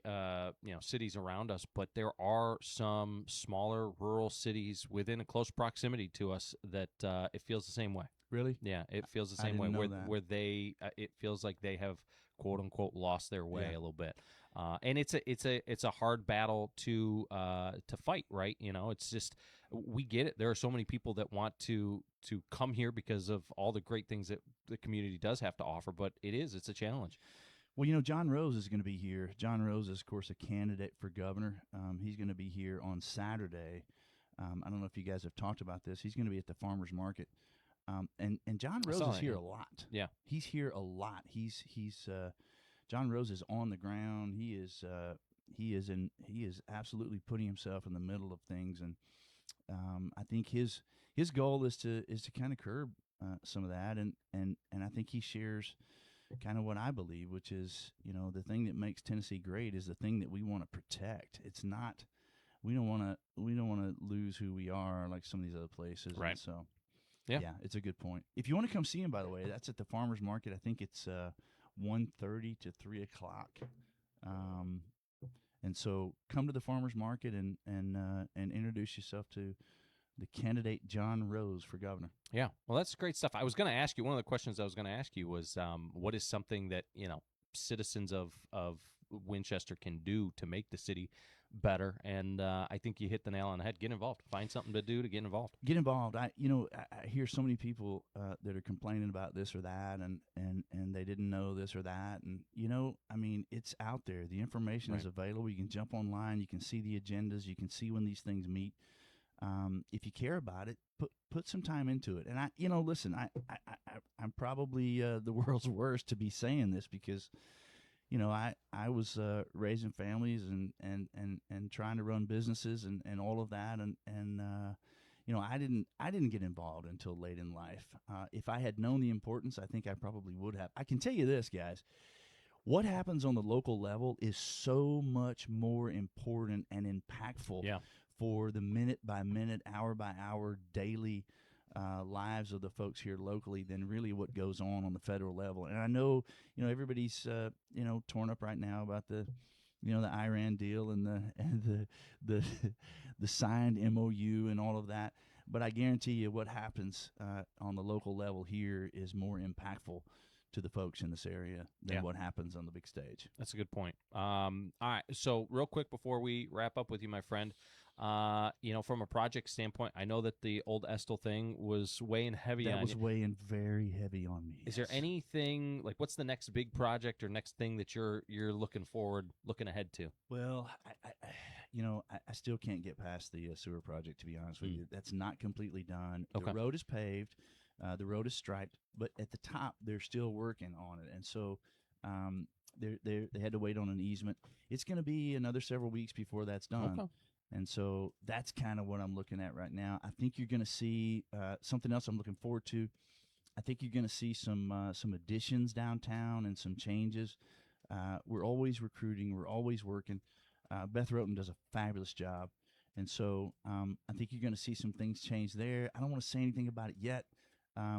cities around us, but there are some smaller rural cities within a close proximity to us that it feels the same way. Really? Yeah, it feels the same way where they it feels like they have quote unquote lost their way a little bit. And it's a hard battle to fight, right? You know, it's just, we get it. There are so many people that want to come here because of all the great things that the community does have to offer, but it's a challenge. Well, you know, John Rose is going to be here. John Rose is, of course, a candidate for governor. He's going to be here on Saturday. I don't know if you guys have talked about this. He's going to be at the farmers market. And John Rose is here a lot. Yeah, he's here a lot. He's John Rose is on the ground. He is absolutely putting himself in the middle of things, and I think his goal is to kind of curb some of that, and I think he shares kind of what I believe, which is, you know, the thing that makes Tennessee great is the thing that we want to protect. It's not, we don't want to lose who we are like some of these other places, right? And so. Yeah, it's a good point. If you want to come see him, by the way, that's at the farmers market. I think it's 1:30 to 3 o'clock. And so come to the farmers market and introduce yourself to the candidate John Rose for governor. Yeah, well, that's great stuff. I was going to ask you, one of the questions I was going to ask you was, what is something that, you know, citizens of Winchester can do to make the city better? And I think you hit the nail on the head. Get involved. Find something to do to get involved. Get involved. I hear so many people that are complaining about this or that, and they didn't know this or that. And, you know, I mean, it's out there. The information is available. You can jump online. You can see the agendas. You can see when these things meet. If you care about it, put some time into it. And listen, I'm probably the world's worst to be saying this because, you know, I was raising families and trying to run businesses and all of that, and you know, I didn't get involved until late in life. If I had known the importance, I think I probably would have. I can tell you this, guys. What happens on the local level is so much more important and impactful for the minute by minute, hour by hour, daily lives of the folks here locally than really what goes on the federal level. And I know, you know, everybody's torn up right now about the Iran deal and the signed MOU and all of that. But I guarantee you, what happens on the local level here is more impactful to the folks in this area than what happens on the big stage. That's a good point. All right, so real quick before we wrap up with you, my friend, you know, from a project standpoint, I know that the old Estill thing was weighing heavy on you. That was weighing very heavy on me. Is there anything, like, what's the next big project or next thing that you're looking ahead to? Well, I still can't get past the sewer project, to be honest with you. That's not completely done. Okay. The road is paved. The road is striped, but at the top they're still working on it, and so they had to wait on an easement. It's going to be another several weeks before that's done, and so that's kind of what I'm looking at right now. I think you're going to see something else I'm looking forward to. I think you're going to see some additions downtown and some changes. We're always recruiting. We're always working. Beth Roten does a fabulous job, and so I think you're going to see some things change there. I don't want to say anything about it yet.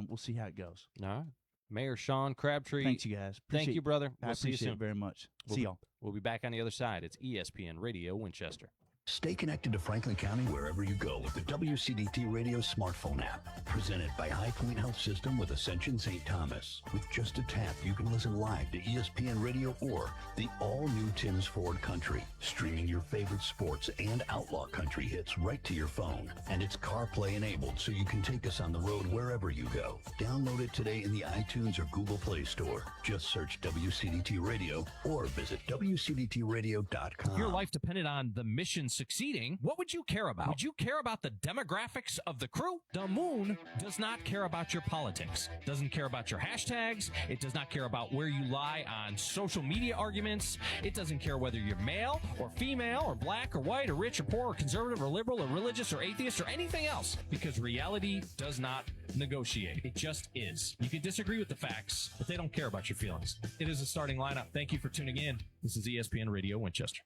We'll see how it goes. All right. Mayor Sean Crabtree. Thanks, you guys. Thank you, brother. We'll see you soon. It very much. See y'all. We'll be back on the other side. It's ESPN Radio Winchester. Stay connected to Franklin County wherever you go with the WCDT Radio smartphone app. Presented by High Point Health System with Ascension St. Thomas. With just a tap, you can listen live to ESPN Radio or the all-new Tim's Ford Country. Streaming your favorite sports and outlaw country hits right to your phone. And it's CarPlay enabled, so you can take us on the road wherever you go. Download it today in the iTunes or Google Play Store. Just search WCDT Radio or visit WCDTradio.com. Your life depended on the mission succeeding, what would you care about? Would you care about the demographics of the crew? The moon does not care about your politics, doesn't care about your hashtags, it does not care about where you lie on social media arguments, it doesn't care whether you're male or female or black or white or rich or poor or conservative or liberal or religious or atheist or anything else, because reality does not negotiate. It just is. You can disagree with the facts, but they don't care about your feelings. It is a starting lineup. Thank you for tuning in. This is ESPN Radio Winchester.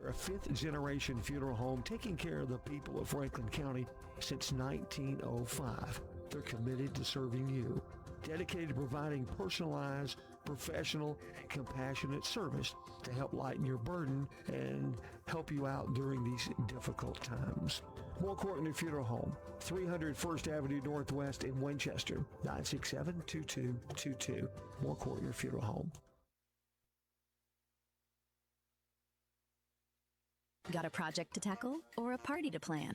A fifth-generation funeral home taking care of the people of Franklin County since 1905. They're committed to serving you, dedicated to providing personalized, professional, and compassionate service to help lighten your burden and help you out during these difficult times. More Courtney Funeral Home, 300 First Avenue Northwest in Winchester, 967-2222. More Courtney Funeral Home. Got a project to tackle or a party to plan?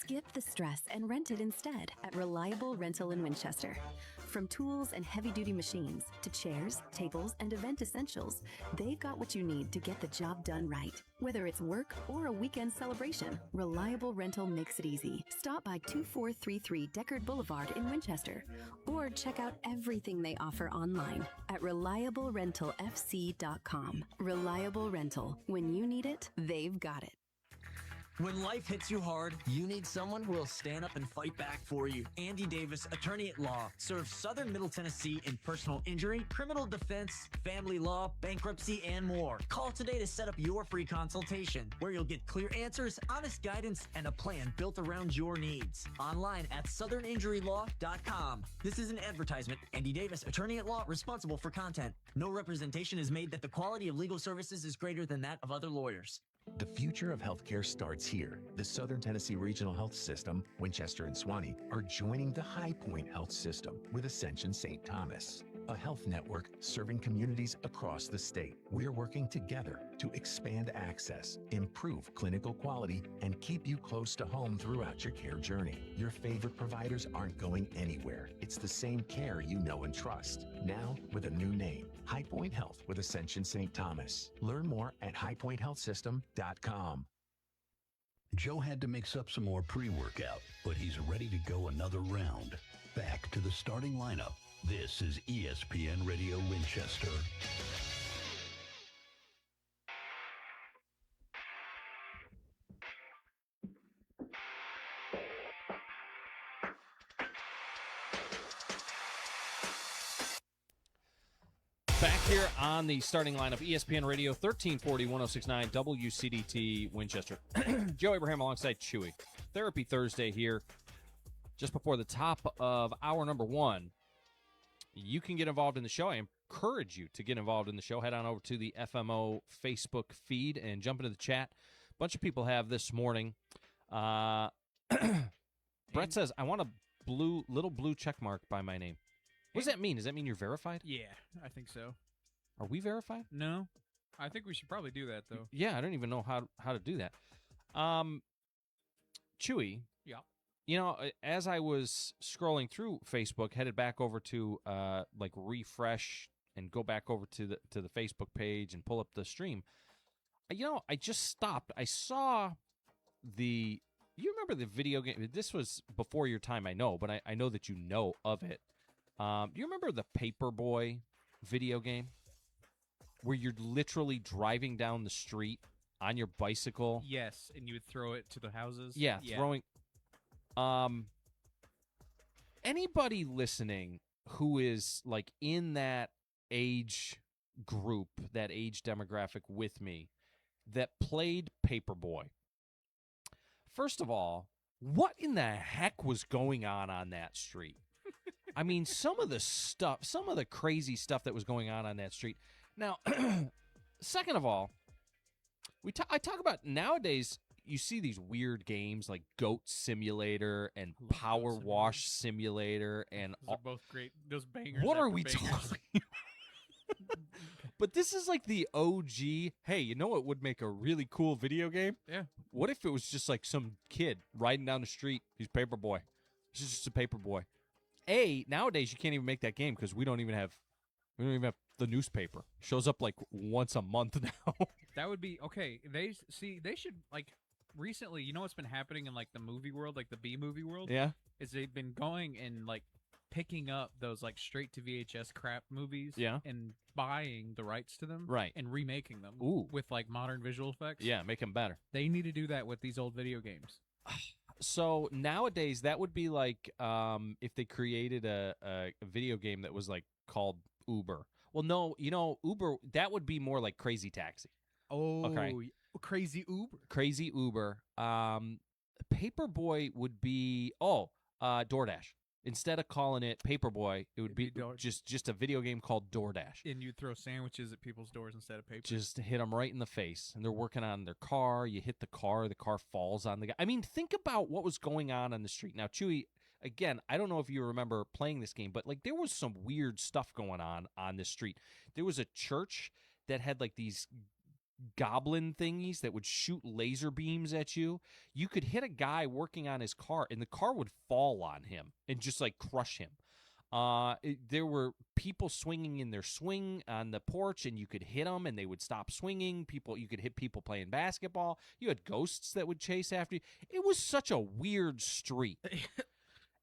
Skip the stress and rent it instead at Reliable Rental in Winchester. From tools and heavy-duty machines to chairs, tables, and event essentials, they've got what you need to get the job done right. Whether it's work or a weekend celebration, Reliable Rental makes it easy. Stop by 2433 Deckard Boulevard in Winchester or check out everything they offer online at ReliableRentalFC.com. Reliable Rental. When you need it, they've got it. When life hits you hard, you need someone who will stand up and fight back for you. Andy Davis, attorney at law, serves Southern Middle Tennessee in personal injury, criminal defense, family law, bankruptcy, and more. Call today to set up your free consultation, where you'll get clear answers, honest guidance, and a plan built around your needs. Online at southerninjurylaw.com. This is an advertisement. Andy Davis, attorney at law, responsible for content. No representation is made that the quality of legal services is greater than that of other lawyers. The future of healthcare starts here. The Southern Tennessee Regional Health System, Winchester and Suwanee, are joining the High Point Health System with Ascension St. Thomas, a health network serving communities across the state. We're working together to expand access, improve clinical quality, and keep you close to home throughout your care journey. Your favorite providers aren't going anywhere. It's the same care you know and trust, now with a new name. High Point Health with Ascension St. Thomas. Learn more at highpointhealthsystem.com. Joe had to mix up some more pre-workout, but he's ready to go another round. Back to the starting lineup. This is ESPN Radio Winchester. Back here on the starting lineup, ESPN Radio 1340 1069 WCDT Winchester. Joe Abraham alongside Chewy. Therapy Thursday here, just before the top of hour number one. You can get involved in the show. I encourage you to get involved in the show. Head on over to the FMO Facebook feed and jump into the chat. A bunch of people have this morning. Brett says, I want a little blue check mark by my name. What does that mean? Does that mean you're verified? Yeah, I think so. Are we verified? No. I think we should probably do that, though. Yeah, I don't even know how to do that. Chewy. Yeah. You know, as I was scrolling through Facebook, headed back over to refresh and go back over to the Facebook page and pull up the stream. You know, I just stopped. I saw you remember the video game? This was before your time, I know, but I know that you know of it. Do you remember the Paperboy video game where you're literally driving down the street on your bicycle? Yes, and you would throw it to the houses? Yeah, throwing. Anybody listening who is like in that age group, that age demographic with me that played Paperboy, first of all, what in the heck was going on that street? I mean, some of the crazy stuff that was going on that street. Now, second of all, I talk about nowadays, you see these weird games like Goat Simulator and Power Wash Simulator. And those are both great. Those bangers. What are we talking about? But this is like the OG, hey, you know what would make a really cool video game? Yeah. What if it was just like some kid riding down the street? He's Paperboy. This is just a Paperboy. Nowadays you can't even make that game because we don't even have We don't even have the newspaper. Shows up like once a month now. That would be okay. They should like recently. You know what's been happening in like the movie world, like the B movie world. Yeah, is they've been going and like picking up those like straight to VHS crap movies. Yeah, and buying the rights to them. Right, and remaking them. Ooh, with like modern visual effects. Yeah, make them better. They need to do that with these old video games. So nowadays, that would be like if they created a video game that was like called Uber. Well, no, Uber, that would be more like Crazy Taxi. Oh, okay. Crazy Uber. Crazy Uber. Paperboy would be DoorDash. Instead of calling it Paperboy, it would be just a video game called DoorDash. And you'd throw sandwiches at people's doors instead of paper. Just hit them right in the face. And they're working on their car. You hit the car falls on the guy. I mean, think about what was going on the street. Now, Chewy, again, I don't know if you remember playing this game, but like there was some weird stuff going on this street. There was a church that had like these goblin thingies that would shoot laser beams at you. You could hit a guy working on his car and the car would fall on him and just like crush him. There were people swinging in their swing on the porch and you could hit them and they would stop swinging. You could hit people playing basketball. You had ghosts that would chase after you. It was such a weird street.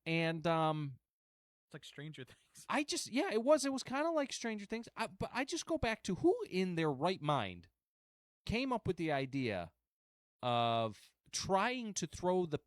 And it's like Stranger Things. It was kind of like Stranger Things. But I just go back to who in their right mind came up with the idea of trying to throw the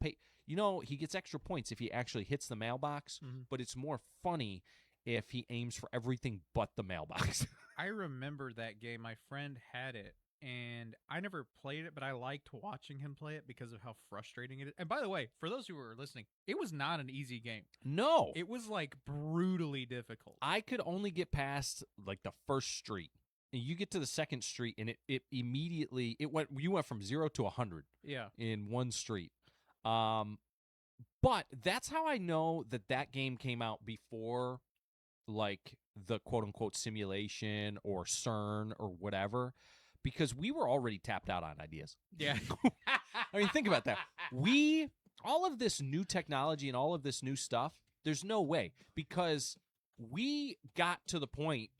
he gets extra points if he actually hits the mailbox, but it's more funny if he aims for everything but the mailbox. I remember that game. My friend had it, and I never played it, but I liked watching him play it because of how frustrating it is. And by the way, for those who were listening, it was not an easy game. No. It was like brutally difficult. I could only get past like the first street. You get to the second street, and it immediately you went from 0 to 100. Yeah. In one street. But that's how I know that game came out before, like the quote unquote simulation or CERN or whatever, because we were already tapped out on ideas. Yeah. I mean, think about that. All of this new technology and all of this new stuff. There's no way, because we got to the point.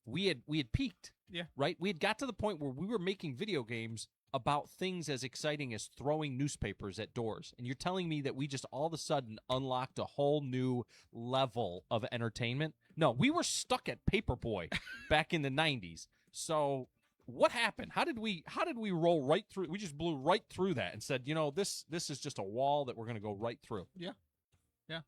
We had peaked, yeah. Right? We had got to the point where we were making video games about things as exciting as throwing newspapers at doors. And you're telling me that we just all of a sudden unlocked a whole new level of entertainment? No, we were stuck at Paperboy back in the 90s. So what happened? How did we roll right through? We just blew right through that and said, this is just a wall that we're going to go right through. Yeah. Yeah.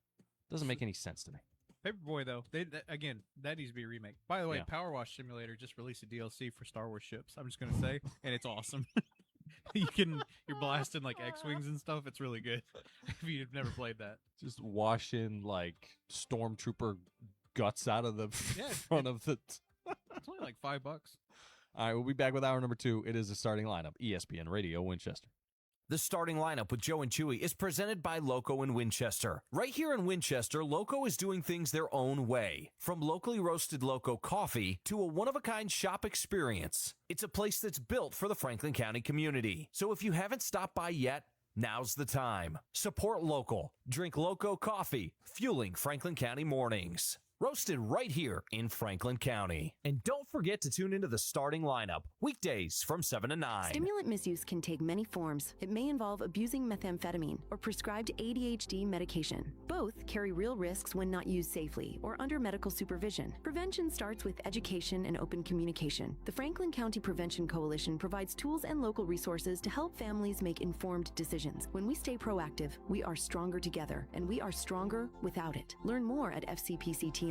Doesn't make any sense to me. Paperboy, though, again, that needs to be a remake. By the way, Yeah. Power Wash Simulator just released a DLC for Star Wars ships. I'm just gonna say, and it's awesome. You're blasting like X-wings and stuff. It's really good. If you've never played that, just washing like stormtrooper guts out of the front of the. It's only like $5. All right, we'll be back with hour number 2. It is the starting lineup. ESPN Radio Winchester. The starting lineup with Joe and Chewy is presented by Loco in Winchester. Right here in Winchester, Loco is doing things their own way. From locally roasted Loco coffee to a one-of-a-kind shop experience. It's a place that's built for the Franklin County community. So if you haven't stopped by yet, now's the time. Support local. Drink Loco coffee, fueling Franklin County mornings. Roasted right here in Franklin County. And don't forget to tune into the starting lineup, weekdays from 7 to 9. Stimulant misuse can take many forms. It may involve abusing methamphetamine or prescribed ADHD medication. Both carry real risks when not used safely or under medical supervision. Prevention starts with education and open communication. The Franklin County Prevention Coalition provides tools and local resources to help families make informed decisions. When we stay proactive, we are stronger together, and we are stronger without it. Learn more at fcpctn.org.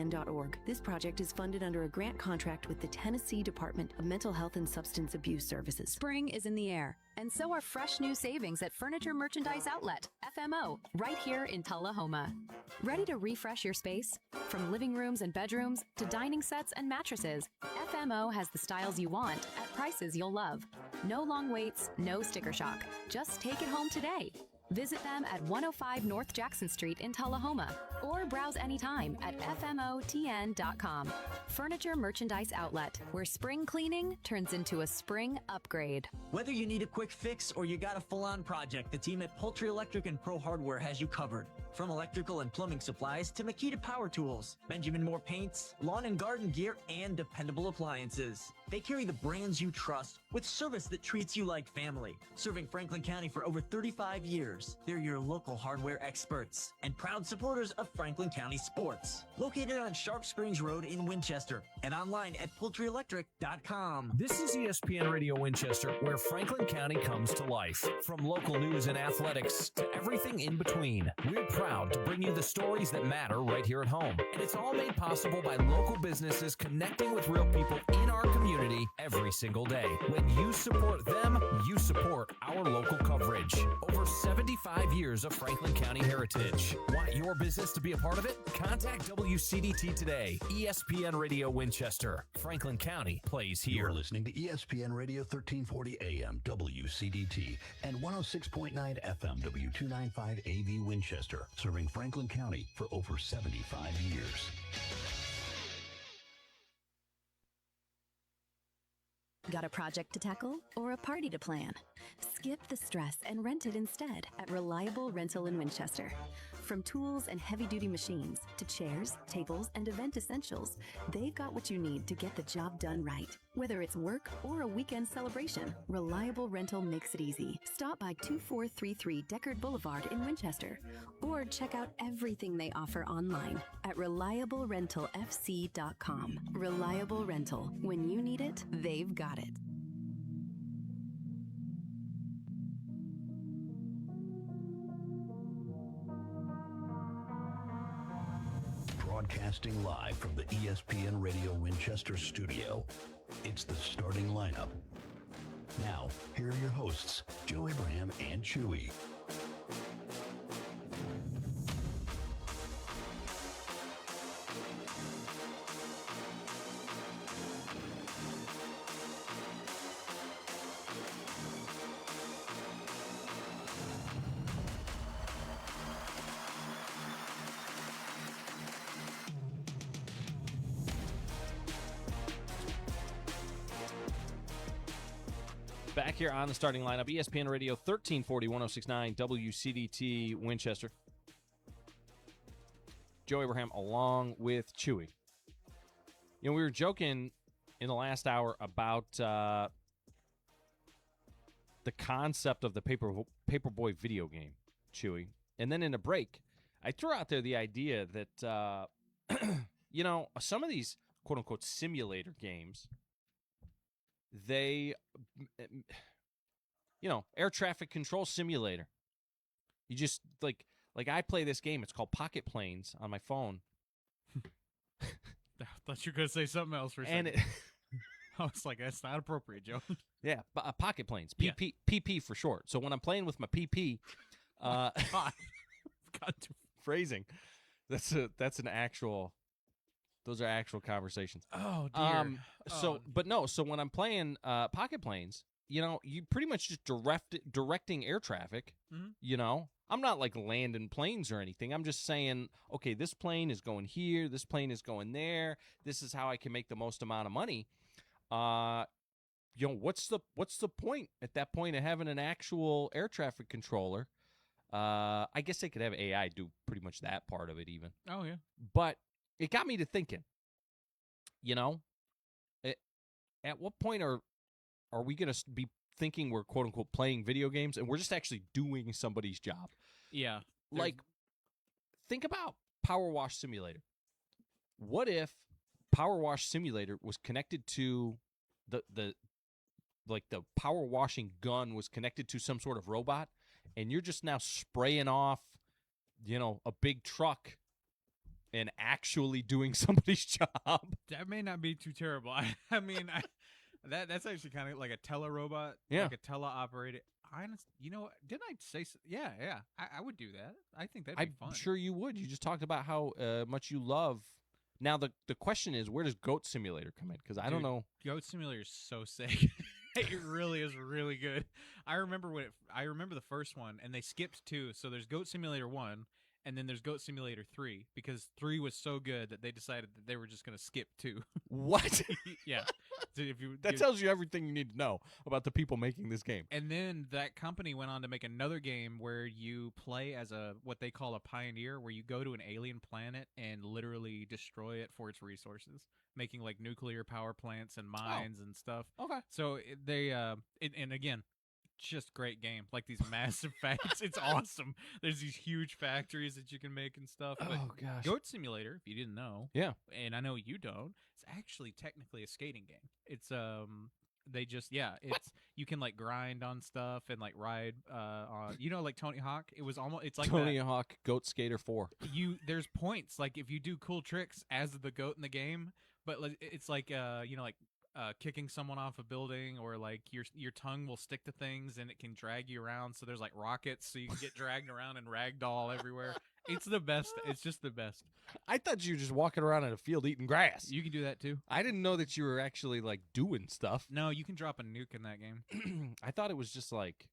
This project is funded under a grant contract with the Tennessee Department of Mental Health and Substance Abuse Services. Spring is in the air, and so are fresh new savings at Furniture Merchandise Outlet, FMO, right here in Tullahoma. Ready to refresh your space? From living rooms and bedrooms to dining sets and mattresses, FMO has the styles you want at prices you'll love. No long waits, no sticker shock. Just take it home today. Visit them at 105 North Jackson Street in Tullahoma or browse anytime at fmotn.com. Furniture Merchandise Outlet, where spring cleaning turns into a spring upgrade. Whether you need a quick fix or you got a full-on project, the team at Poultry Electric and Pro Hardware has you covered. From electrical and plumbing supplies to Makita power tools, Benjamin Moore paints, lawn and garden gear, and dependable appliances. They carry the brands you trust with service that treats you like family. Serving Franklin County for over 35 years, they're your local hardware experts and proud supporters of Franklin County sports. Located on Sharp Springs Road in Winchester and online at poultryelectric.com. This is ESPN Radio Winchester, where Franklin County comes to life. From local news and athletics to everything in between, we're proud to bring you the stories that matter right here at home. And it's all made possible by local businesses connecting with real people in our community every single day. When you support them, you support our local coverage. Over 75 years of Franklin County heritage. Want your business to be a part of it? Contact WCDT today. ESPN Radio Winchester. Franklin County plays here. You're listening to ESPN Radio 1340 AM WCDT and 106.9 FM W295 AV Winchester, serving Franklin County for over 75 years. Got a project to tackle or a party to plan? Skip the stress and rent it instead at Reliable Rental in Winchester. From tools and heavy-duty machines to chairs, tables, and event essentials, they've got what you need to get the job done right. Whether it's work or a weekend celebration, Reliable Rental makes it easy. Stop by 2433 Deckard Boulevard in Winchester or check out everything they offer online at reliablerentalfc.com. Reliable Rental. When you need it, they've got it. Broadcasting live from the ESPN Radio Winchester studio, it's the starting lineup. Now, here are your hosts, Joe Abraham and Chewy. Back here on the starting lineup, ESPN Radio 1340, 1069 WCDT Winchester. Joe Abraham along with Chewy. You know, we were joking in the last hour about the concept of the Paperboy video game, Chewy. And then in the break, I threw out there the idea that, you know, some of these quote-unquote simulator games, they, you know, air traffic control simulator. You just, like I play this game. It's called Pocket Planes on my phone. I thought you were going to say something else for a second. I was like, that's not appropriate, Joe. Yeah, Pocket Planes. PP for short. So when I'm playing with my PP, God to phrasing. That's an actual. Those are actual conversations. Oh dear. So when I'm playing Pocket Planes, you know, you pretty much just directing air traffic. Mm-hmm. You know, I'm not like landing planes or anything. I'm just saying, okay, this plane is going here, this plane is going there. This is how I can make the most amount of money. You know, what's the point at that point of having an actual air traffic controller? I guess they could have AI do pretty much that part of it even. Oh yeah. But it got me to thinking, you know, at what point are we going to be thinking we're, quote unquote, playing video games and we're just actually doing somebody's job? Yeah. Like, think about Power Wash Simulator. What if Power Wash Simulator was connected to the power washing gun was connected to some sort of robot and you're just now spraying off, you know, a big truck and actually doing somebody's job? That may not be too terrible. I mean, that's actually kind of like a telerobot, yeah, like a teleoperated. You know, didn't I say so? Yeah. I would do that. I think that'd be fun. I'm sure you would. You just talked about how much you love. Now the question is, where does Goat Simulator come in? Because I don't know. Goat Simulator is so sick. It really is really good. I remember the first one, and they skipped 2. So there's Goat Simulator 1. And then there's Goat Simulator 3 because 3 was so good that they decided that they were just going to skip 2. What? Yeah. So if you That tells you everything you need to know about the people making this game. And then that company went on to make another game where you play as what they call a pioneer, where you go to an alien planet and literally destroy it for its resources, making like nuclear power plants and mines and stuff. Okay. So and again, just great game. Like these massive factories. It's awesome. There's these huge factories that you can make and stuff. But Oh, gosh. Goat Simulator, if you didn't know. Yeah. And I know you don't. It's actually technically a skating game. It's you can like grind on stuff and like ride on like Tony Hawk. It's like Tony Hawk Goat Skater 4. There's points like if you do cool tricks as the goat in the game, but it's like kicking someone off a building, or like your tongue will stick to things and it can drag you around. So there's like rockets, so you can get dragged around and ragdoll everywhere. It's the best. It's just the best. I thought you were just walking around in a field eating grass. You can do that too. I didn't know that you were actually like doing stuff. No, you can drop a nuke in that game. I thought it was just like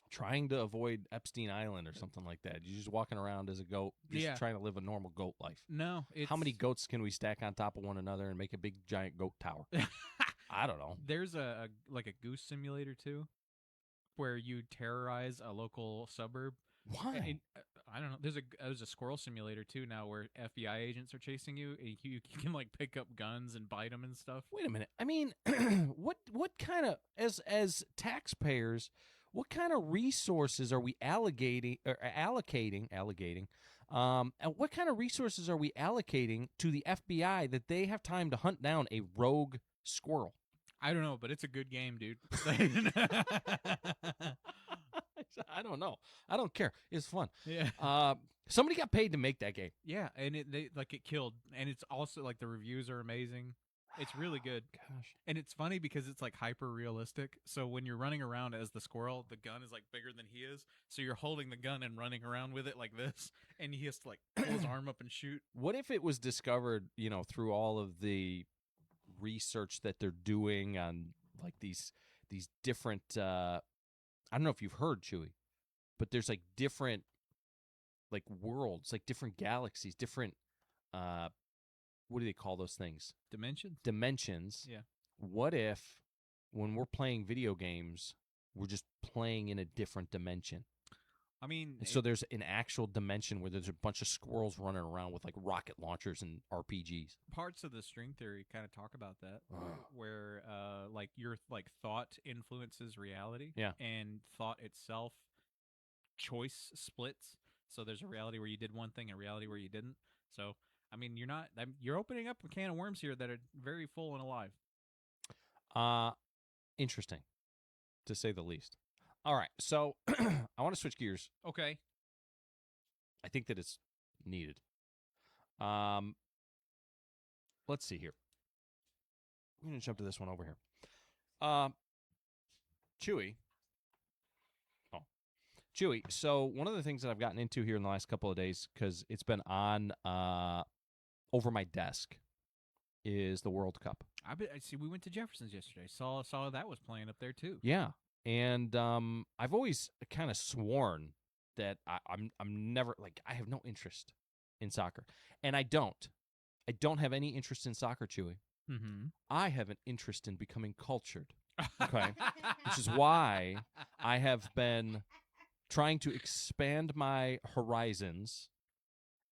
trying to avoid Epstein Island or something like that. You're just walking around as a goat, just trying to live a normal goat life. No. How many goats can we stack on top of one another and make a big giant goat tower? I don't know. There's a goose simulator too, where you terrorize a local suburb. Why? I don't know. There's a squirrel simulator too now, where FBI agents are chasing you. And you can like pick up guns and bite them and stuff. Wait a minute. I mean, what kind of as taxpayers, what kind of resources are we allocating? And what kind of resources are we allocating to the FBI that they have time to hunt down a rogue squirrel? I don't know, but it's a good game, dude. I don't know. I don't care. It's fun. Yeah. Somebody got paid to make that game. Yeah, and it killed, and it's also like the reviews are amazing. It's really good. Gosh. And it's funny because it's like hyper realistic. So when you're running around as the squirrel, the gun is like bigger than he is. So you're holding the gun and running around with it like this, and he has to like pull his arm up and shoot. What if it was discovered, through all of the research that they're doing on like these different I don't know if you've heard, Chewy, but there's like different like worlds, like different galaxies, different what do they call those things? Dimensions. Yeah. What if when we're playing video games, we're just playing in a different dimension? I mean, and so there's an actual dimension where there's a bunch of squirrels running around with like rocket launchers and RPGs. Parts of the string theory kind of talk about that, where like your like thought influences reality. Yeah. And thought itself choice splits. So there's a reality where you did one thing and a reality where you didn't. So I mean, you're opening up a can of worms here that are very full and alive. Interesting, to say the least. All right, so I want to switch gears. Okay. I think that it's needed. Let's see here. We're going to jump to this one over here. Chewy. Chewy, so one of the things that I've gotten into here in the last couple of days, because it's been on over my desk, is the World Cup. I see. We went to Jefferson's yesterday. Saw that was playing up there too. Yeah, and I've always kind of sworn that I'm never like I have no interest in soccer, and I don't have any interest in soccer, Chewy. Mm-hmm. I have an interest in becoming cultured. Okay, which is why I have been trying to expand my horizons.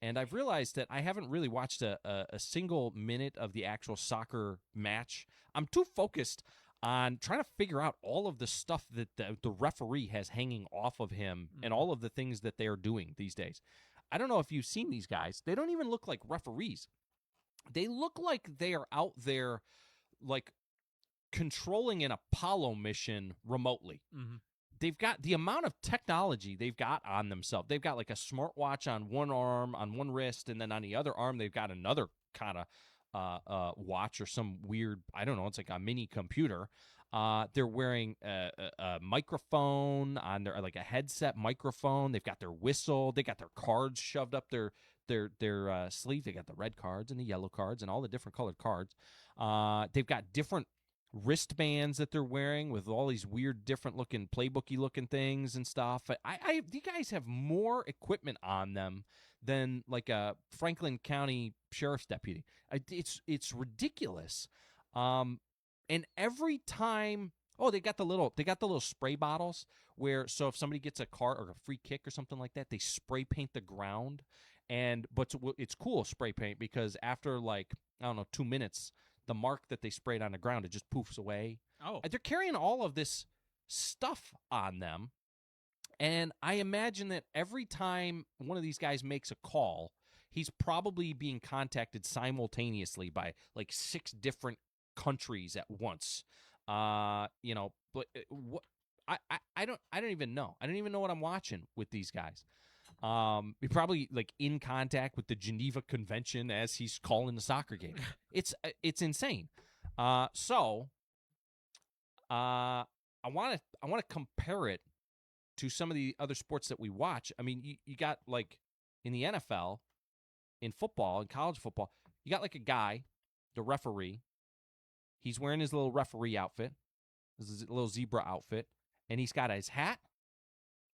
And I've realized that I haven't really watched a single minute of the actual soccer match. I'm too focused on trying to figure out all of the stuff that the referee has hanging off of him and all of the things that they are doing these days. I don't know if you've seen these guys. They don't even look like referees. They look like they are out there like controlling an Apollo mission remotely. Mm-hmm. They've got the amount of technology they've got on themselves. They've got like a smartwatch on one arm, on one wrist, and then on the other arm, they've got another kind of watch or some weird, I don't know, it's like a mini computer. They're wearing a microphone on their, like a headset microphone. They've got their whistle. They got their cards shoved up their sleeve. They got the red cards and the yellow cards and all the different colored cards. They've got different wristbands that they're wearing with all these weird, different-looking, playbooky-looking things and stuff. You guys have more equipment on them than like a Franklin County sheriff's deputy. It's ridiculous. And every time, they got the little spray bottles where, so if somebody gets a car or a free kick or something like that, they spray paint the ground. But it's cool spray paint because after 2 minutes, the mark that they sprayed on the ground, it just poofs away. Oh, they're carrying all of this stuff on them. And I imagine that every time one of these guys makes a call, he's probably being contacted simultaneously by 6 different countries at once. But what I don't even know. I don't even know what I'm watching with these guys. You're probably in contact with the Geneva Convention as he's calling the soccer game. It's insane. So I want to compare it to some of the other sports that we watch. I mean, you got in the NFL, in football, in college football, you got a guy, the referee. He's wearing his little referee outfit, his little zebra outfit, and he's got his hat,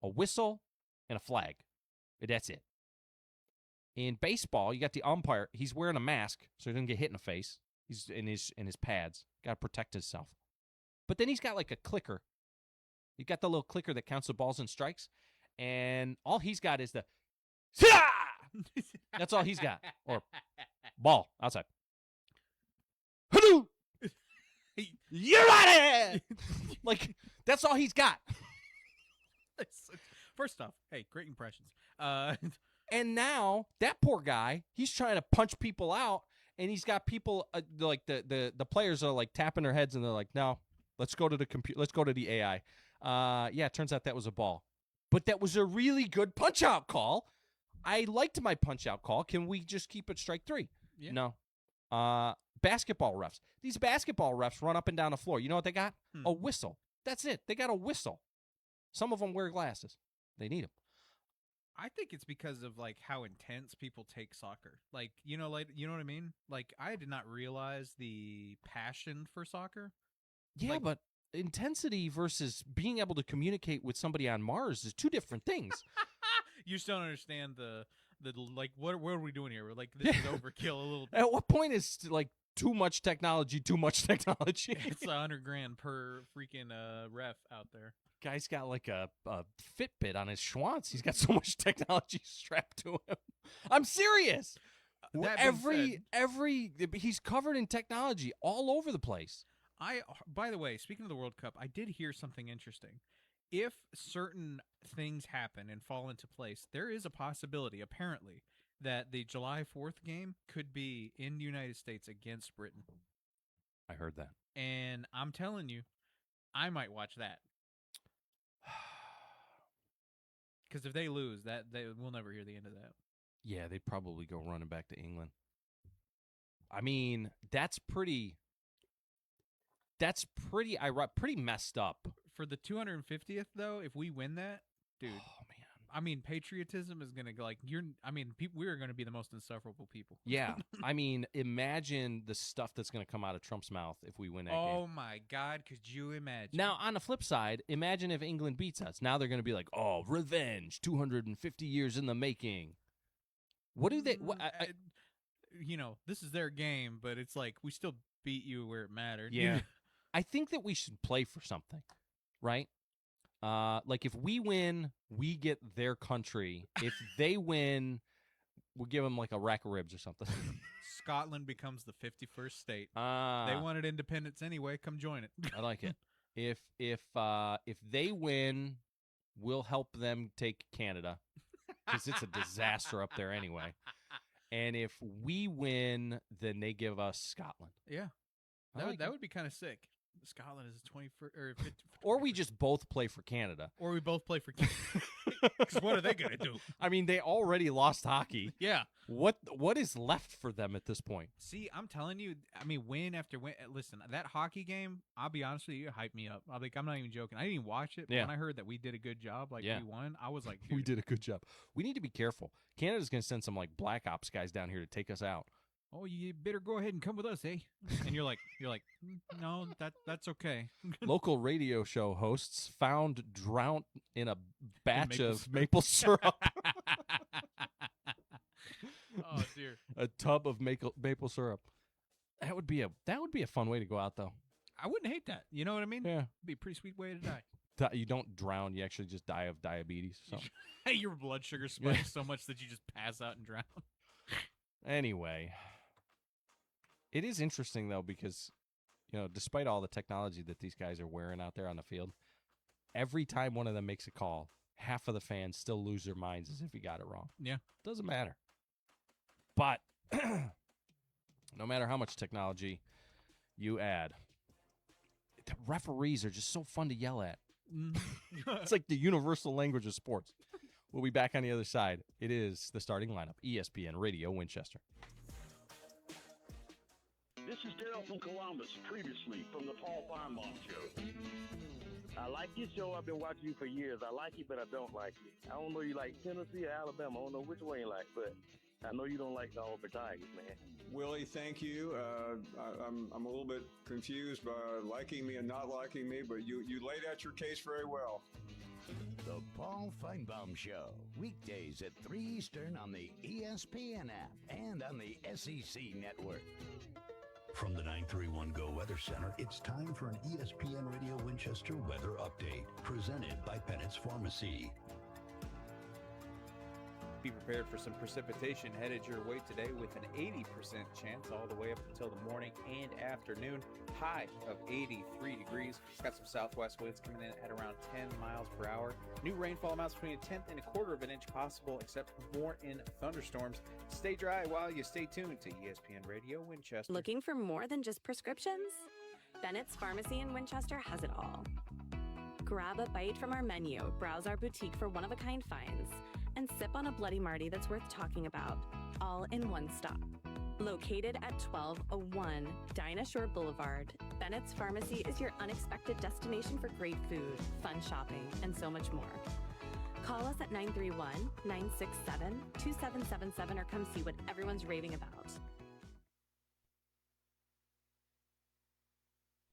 a whistle, and a flag. That's it. In baseball, you got the umpire. He's wearing a mask, so he doesn't get hit in the face. He's in his pads. Got to protect himself. But then he's got a clicker. You got the little clicker that counts the balls and strikes, and all he's got is the that's all he's got. Or ball outside. You're out of here! That's all he's got. First off, hey, great impressions. And now that poor guy, he's trying to punch people out, and he's got people the players are tapping their heads, and they're like, "No, let's go to the computer. Let's go to the AI." Yeah, it turns out that was a ball, but that was a really good punch out call. I liked my punch out call. Can we just keep it strike 3? Yeah. No. Basketball refs. These basketball refs run up and down the floor. You know what they got? A whistle. That's it. They got a whistle. Some of them wear glasses. They need them. I think it's because of how intense people take soccer. You know what I mean? I did not realize the passion for soccer. Yeah, but intensity versus being able to communicate with somebody on Mars is 2 different things. You still don't understand the what are we doing here? This is overkill a little bit. At what point is too much technology? It's $100,000 per freaking ref out there. Guy's got a Fitbit on his schwanz. He's got so much technology strapped to him. I'm serious. He's covered in technology all over the place. By the way, speaking of the World Cup, I did hear something interesting. If certain things happen and fall into place, there is a possibility, apparently, that the July 4th game could be in the United States against Britain. I heard that. And I'm telling you, I might watch that. Because if they lose, we'll never hear the end of that. Yeah, they'd probably go running back to England. I mean, that's pretty pretty messed up. For the 250th, though, if we win that, dude. Oh, man. I mean, patriotism is going to go we're going to be the most insufferable people. Yeah. I mean, imagine the stuff that's going to come out of Trump's mouth if we win that game. Oh, my God. Could you imagine? Now, on the flip side, imagine if England beats us. Now they're going to be like, oh, revenge, 250 years in the making. What do they... this is their game, but it's we still beat you where it mattered. Yeah. I think that we should play for something, right? If we win, we get their country. If they win, we'll give them a rack of ribs or something. Scotland becomes the 51st state. They wanted independence anyway. Come join it. I like it. If they win, we'll help them take Canada because it's a disaster up there anyway. And if we win, then they give us Scotland. Yeah, that would be kind of sick. Scotland is 21st or 50, or we just both play for Canada, or we both play for Canada. Because what are they gonna do? I mean, they already lost hockey. Yeah. What is left for them at this point? See, I'm telling you. I mean, win after win. Listen, that hockey game. I'll be honest with you, it hyped me up. I'm not even joking. I didn't even watch it. But when I heard that we did a good job, we won, I was like, we did a good job. We need to be careful. Canada's gonna send some Black Ops guys down here to take us out. Oh, you better go ahead and come with us, eh? And you're like, no, that's okay. Local radio show hosts found drowned in a batch of maple syrup. Oh dear. A tub of maple syrup. That would be a fun way to go out, though. I wouldn't hate that. You know what I mean? Yeah. It'd be a pretty sweet way to die. You don't drown. You actually just die of diabetes. So. Your blood sugar spikes so much that you just pass out and drown. Anyway, it is interesting, though, because, despite all the technology that these guys are wearing out there on the field, every time one of them makes a call, half of the fans still lose their minds as if he got it wrong. Yeah. Doesn't matter. But no matter how much technology you add, the referees are just so fun to yell at. It's like the universal language of sports. We'll be back on the other side. It is the starting lineup, ESPN Radio Winchester. This is Dale from Columbus, previously from the Paul Feinbaum Show. I like your show. I've been watching you for years. I like you, but I don't like you. I don't know you like Tennessee or Alabama. I don't know which one you like, but I know you don't like the Auburn Tigers, man. Willie, thank you. I'm a little bit confused by liking me and not liking me, but you laid out your case very well. The Paul Feinbaum Show, weekdays at 3 Eastern on the ESPN app and on the SEC network. From the 931 Go Weather Center, it's time for an ESPN Radio Winchester weather update, presented by Pennett's Pharmacy. Be prepared for some precipitation headed your way today with an 80% chance all the way up until the morning and afternoon. High of 83 degrees. Got some southwest winds coming in at around 10 miles per hour. New rainfall amounts between a tenth and a quarter of an inch possible, except more in thunderstorms. Stay dry while you stay tuned to ESPN Radio Winchester. Looking for more than just prescriptions? Bennett's Pharmacy in Winchester has it all. Grab a bite from our menu, browse our boutique for one-of-a-kind finds, and sip on a Bloody Marty that's worth talking about, all in one stop. Located at 1201 Dinah Shore Boulevard, Bennett's Pharmacy is your unexpected destination for great food, fun shopping, and so much more. Call us at 931-967-2777 or come see what everyone's raving about.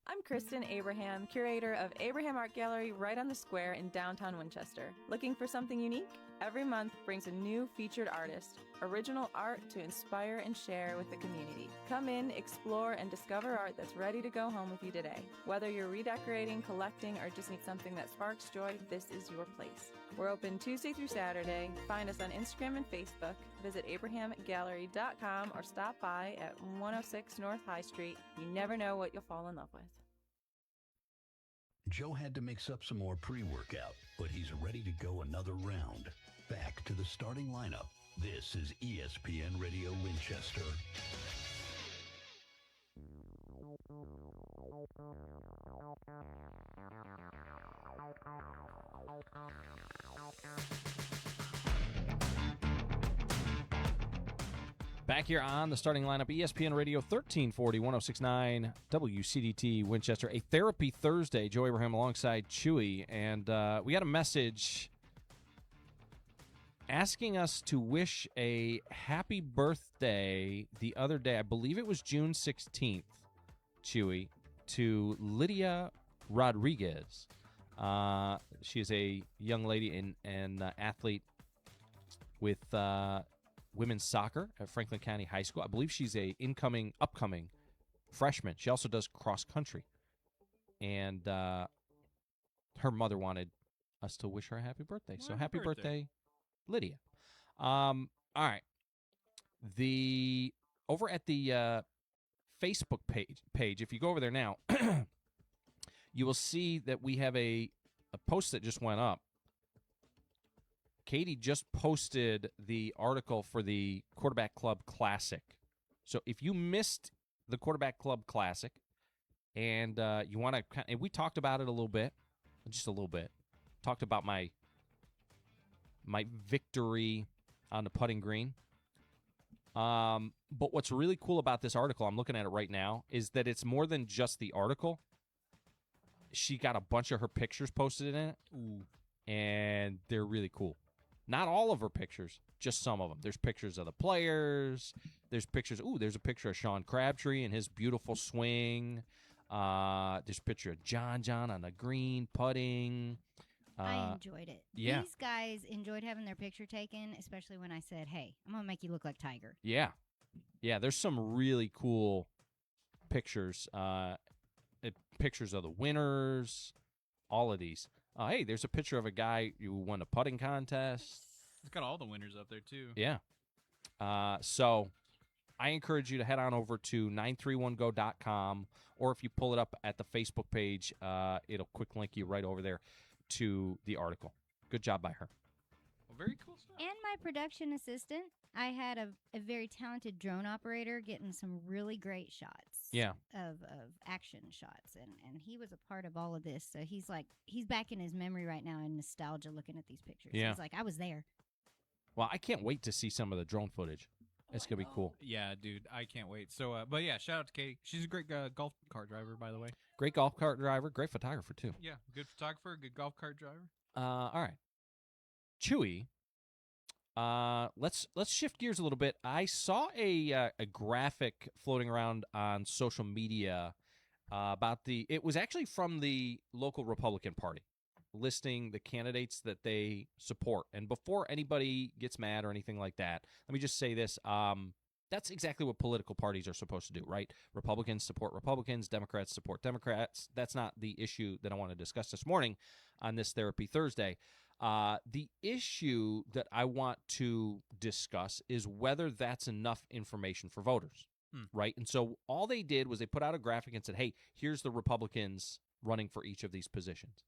I'm Kristen Abraham, curator of Abraham Art Gallery right on the square in downtown Winchester. Looking for something unique? Every month brings a new featured artist, original art to inspire and share with the community. Come in, explore, and discover art that's ready to go home with you today. Whether you're redecorating, collecting, or just need something that sparks joy, this is your place. We're open Tuesday through Saturday. Find us on Instagram and Facebook. Visit abrahamgallery.com or stop by at 106 North High Street. You never know what you'll fall in love with. Joe had to mix up some more pre-workout, but he's ready to go another round. Back to the starting lineup. This is ESPN Radio Winchester. Back here on the starting lineup, ESPN Radio 1340, 1069 WCDT Winchester. A Therapy Thursday. Joe Abraham alongside Chewy. And we got a message asking us to wish a happy birthday the other day. I believe it was June 16th, Chewy, to Lydia Rodriguez. She is a young lady and athlete with women's soccer at Franklin County High School. I believe she's a upcoming freshman. She also does cross country. And her mother wanted us to wish her a happy birthday. So happy birthday, Lydia. All right. Over at the Facebook page, if you go over there now, you will see that we have a post that just went up. Katie just posted the article for the Quarterback Club Classic. So if you missed the Quarterback Club Classic and you want to, and we talked about it a little bit, just a little bit, talked about my victory on the putting green. But what's really cool about this article, I'm looking at it right now, is that it's more than just the article. She got a bunch of her pictures posted in it. Ooh. And they're really cool. Not all of her pictures, just some of them. There's pictures of the players. There's pictures. Ooh, there's a picture of Sean Crabtree and his beautiful swing. There's a picture of John on the green putting. I enjoyed it. Yeah. These guys enjoyed having their picture taken, especially when I said, hey, I'm going to make you look like Tiger. Yeah. Yeah, there's some really cool pictures. Pictures of the winners, all of these. Hey, there's a picture of a guy who won a putting contest. It's got all the winners up there, too. Yeah. So I encourage you to head on over to 931go.com, or if you pull it up at the Facebook page, it'll quick link you right over there to the article. Good job by her. Well, very cool stuff. And my production assistant, I had a very talented drone operator getting some really great shots. Yeah. Of action shots, and he was a part of all of this. So he's back in his memory right now in nostalgia looking at these pictures. Yeah. He's like, I was there. Well, I can't wait to see some of the drone footage. It's going to be cool. Yeah, dude, I can't wait. So, but yeah, shout out to Katie. She's a great golf cart driver, by the way. Great golf cart driver, great photographer, too. Yeah, good photographer, good golf cart driver. All right. Chewy, let's shift gears a little bit. I saw a graphic floating around on social media about it was actually from the local Republican Party, listing the candidates that they support. And before anybody gets mad or anything like that, let me just say this. That's exactly what political parties are supposed to do, right? Republicans support Republicans, Democrats support Democrats. That's not the issue that I want to discuss this morning on this Therapy Thursday. The issue that I want to discuss is whether that's enough information for voters, right? And so all they did was they put out a graphic and said, hey, here's the Republicans running for each of these positions.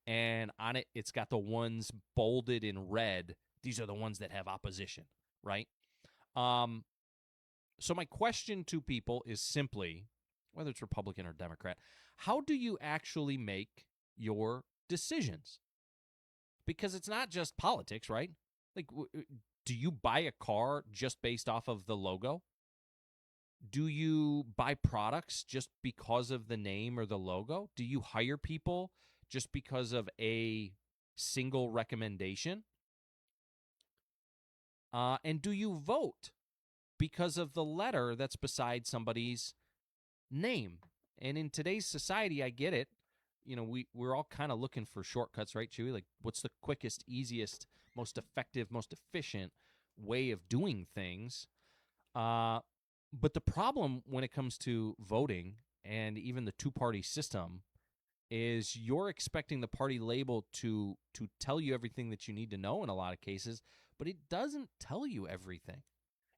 And on it, it's got the ones bolded in red. These are the ones that have opposition, right? So my question to people is simply, whether it's Republican or Democrat, how do you actually make your decisions? Because it's not just politics, right? Like, do you buy a car just based off of the logo? Do you buy products just because of the name or the logo? Do you hire people just because of a single recommendation? And do you vote because of the letter that's beside somebody's name? And in today's society, I get it. You know, we're all kind of looking for shortcuts, right, Chewy? Like, what's the quickest, easiest, most effective, most efficient way of doing things? But the problem when it comes to voting and even the two-party system is you're expecting the party label to tell you everything that you need to know in a lot of cases, but it doesn't tell you everything.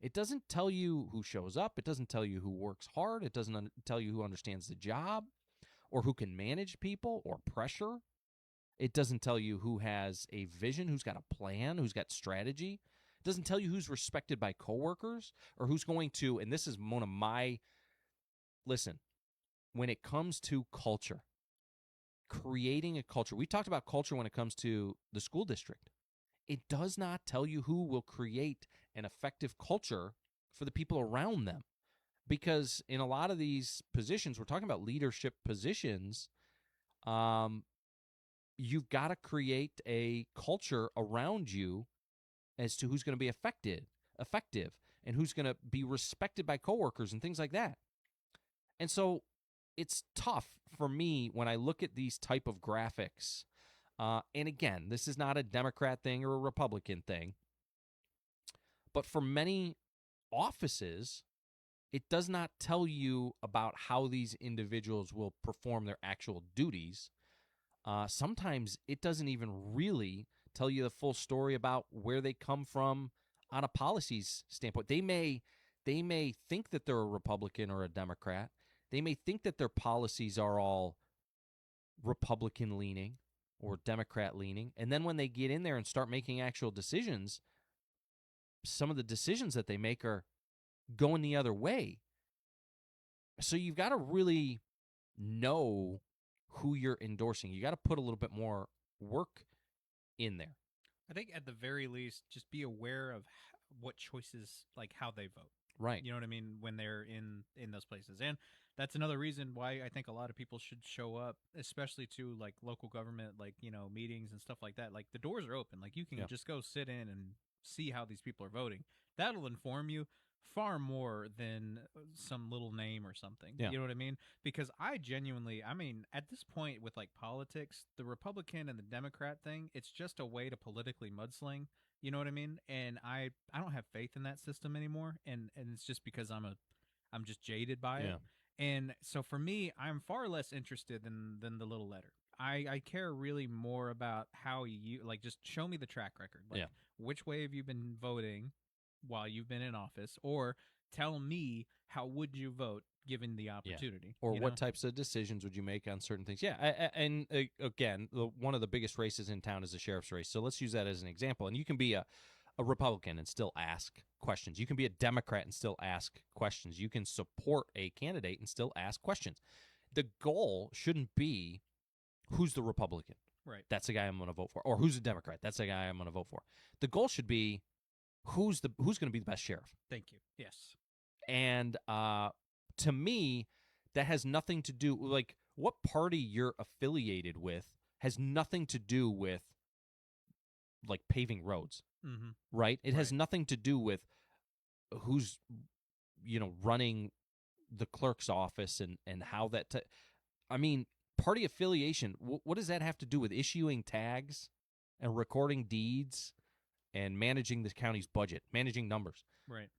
It doesn't tell you who shows up. It doesn't tell you who works hard. It doesn't tell you who understands the job or who can manage people or pressure. It doesn't tell you who has a vision, who's got a plan, who's got strategy. It doesn't tell you who's respected by coworkers or who's going to, and this is one of my, listen, when it comes to culture, creating a culture, we talked about culture when it comes to the school district. It does not tell you who will create an effective culture for the people around them. Because in a lot of these positions, we're talking about leadership positions, you've got to create a culture around you as to who's going to be effective, and who's going to be respected by coworkers and things like that. And so it's tough for me when I look at these type of graphics. And again, this is not a Democrat thing or a Republican thing. But for many offices, it does not tell you about how these individuals will perform their actual duties. Sometimes it doesn't even really tell you the full story about where they come from on a policies standpoint. They may think that they're a Republican or a Democrat. They may think that their policies are all Republican leaning or Democrat leaning. And then when they get in there and start making actual decisions, some of the decisions that they make are going the other way. So you've got to really know who you're endorsing. You got to put a little bit more work in there. I think at the very least, just be aware of what choices, like how they vote. Right. You know what I mean? When they're in those places. And that's another reason why I think a lot of people should show up, especially to like local government, like, you know, meetings and stuff like that. Like the doors are open. Like you can just go sit in and see how these people are voting. That'll inform you far more than some little name or something. Yeah. You know what I mean? Because I genuinely, I mean, at this point with like politics, the Republican and the Democrat thing, it's just a way to politically mudsling. You know what I mean? And I don't have faith in that system anymore. And it's just because I'm just jaded by it. And so for me, I'm far less interested than the little letter. I care really more about how you, like, just show me the track record. Like, which way have you been voting while you've been in office, or tell me how would you vote given the opportunity, or you what know? types of decisions would you make on certain things. Again, one of the biggest races in town is the sheriff's race, so let's use that as an example. And you can be a Republican and still ask questions. You can be a Democrat and still ask questions. You can support a candidate and still ask questions. The goal shouldn't be who's the Republican, Right. that's the guy I'm going to vote for, or who's a Democrat, that's the guy I'm going to vote for. The goal should be who's going to be the best sheriff. Thank you. Yes. And to me, that has nothing to do, like, what party you're affiliated with has nothing to do with, like, paving roads, right? It has nothing to do with who's, running the clerk's office and how that. I mean, party affiliation. What does that have to do with issuing tags and recording deeds and managing the county's budget, managing numbers? Right.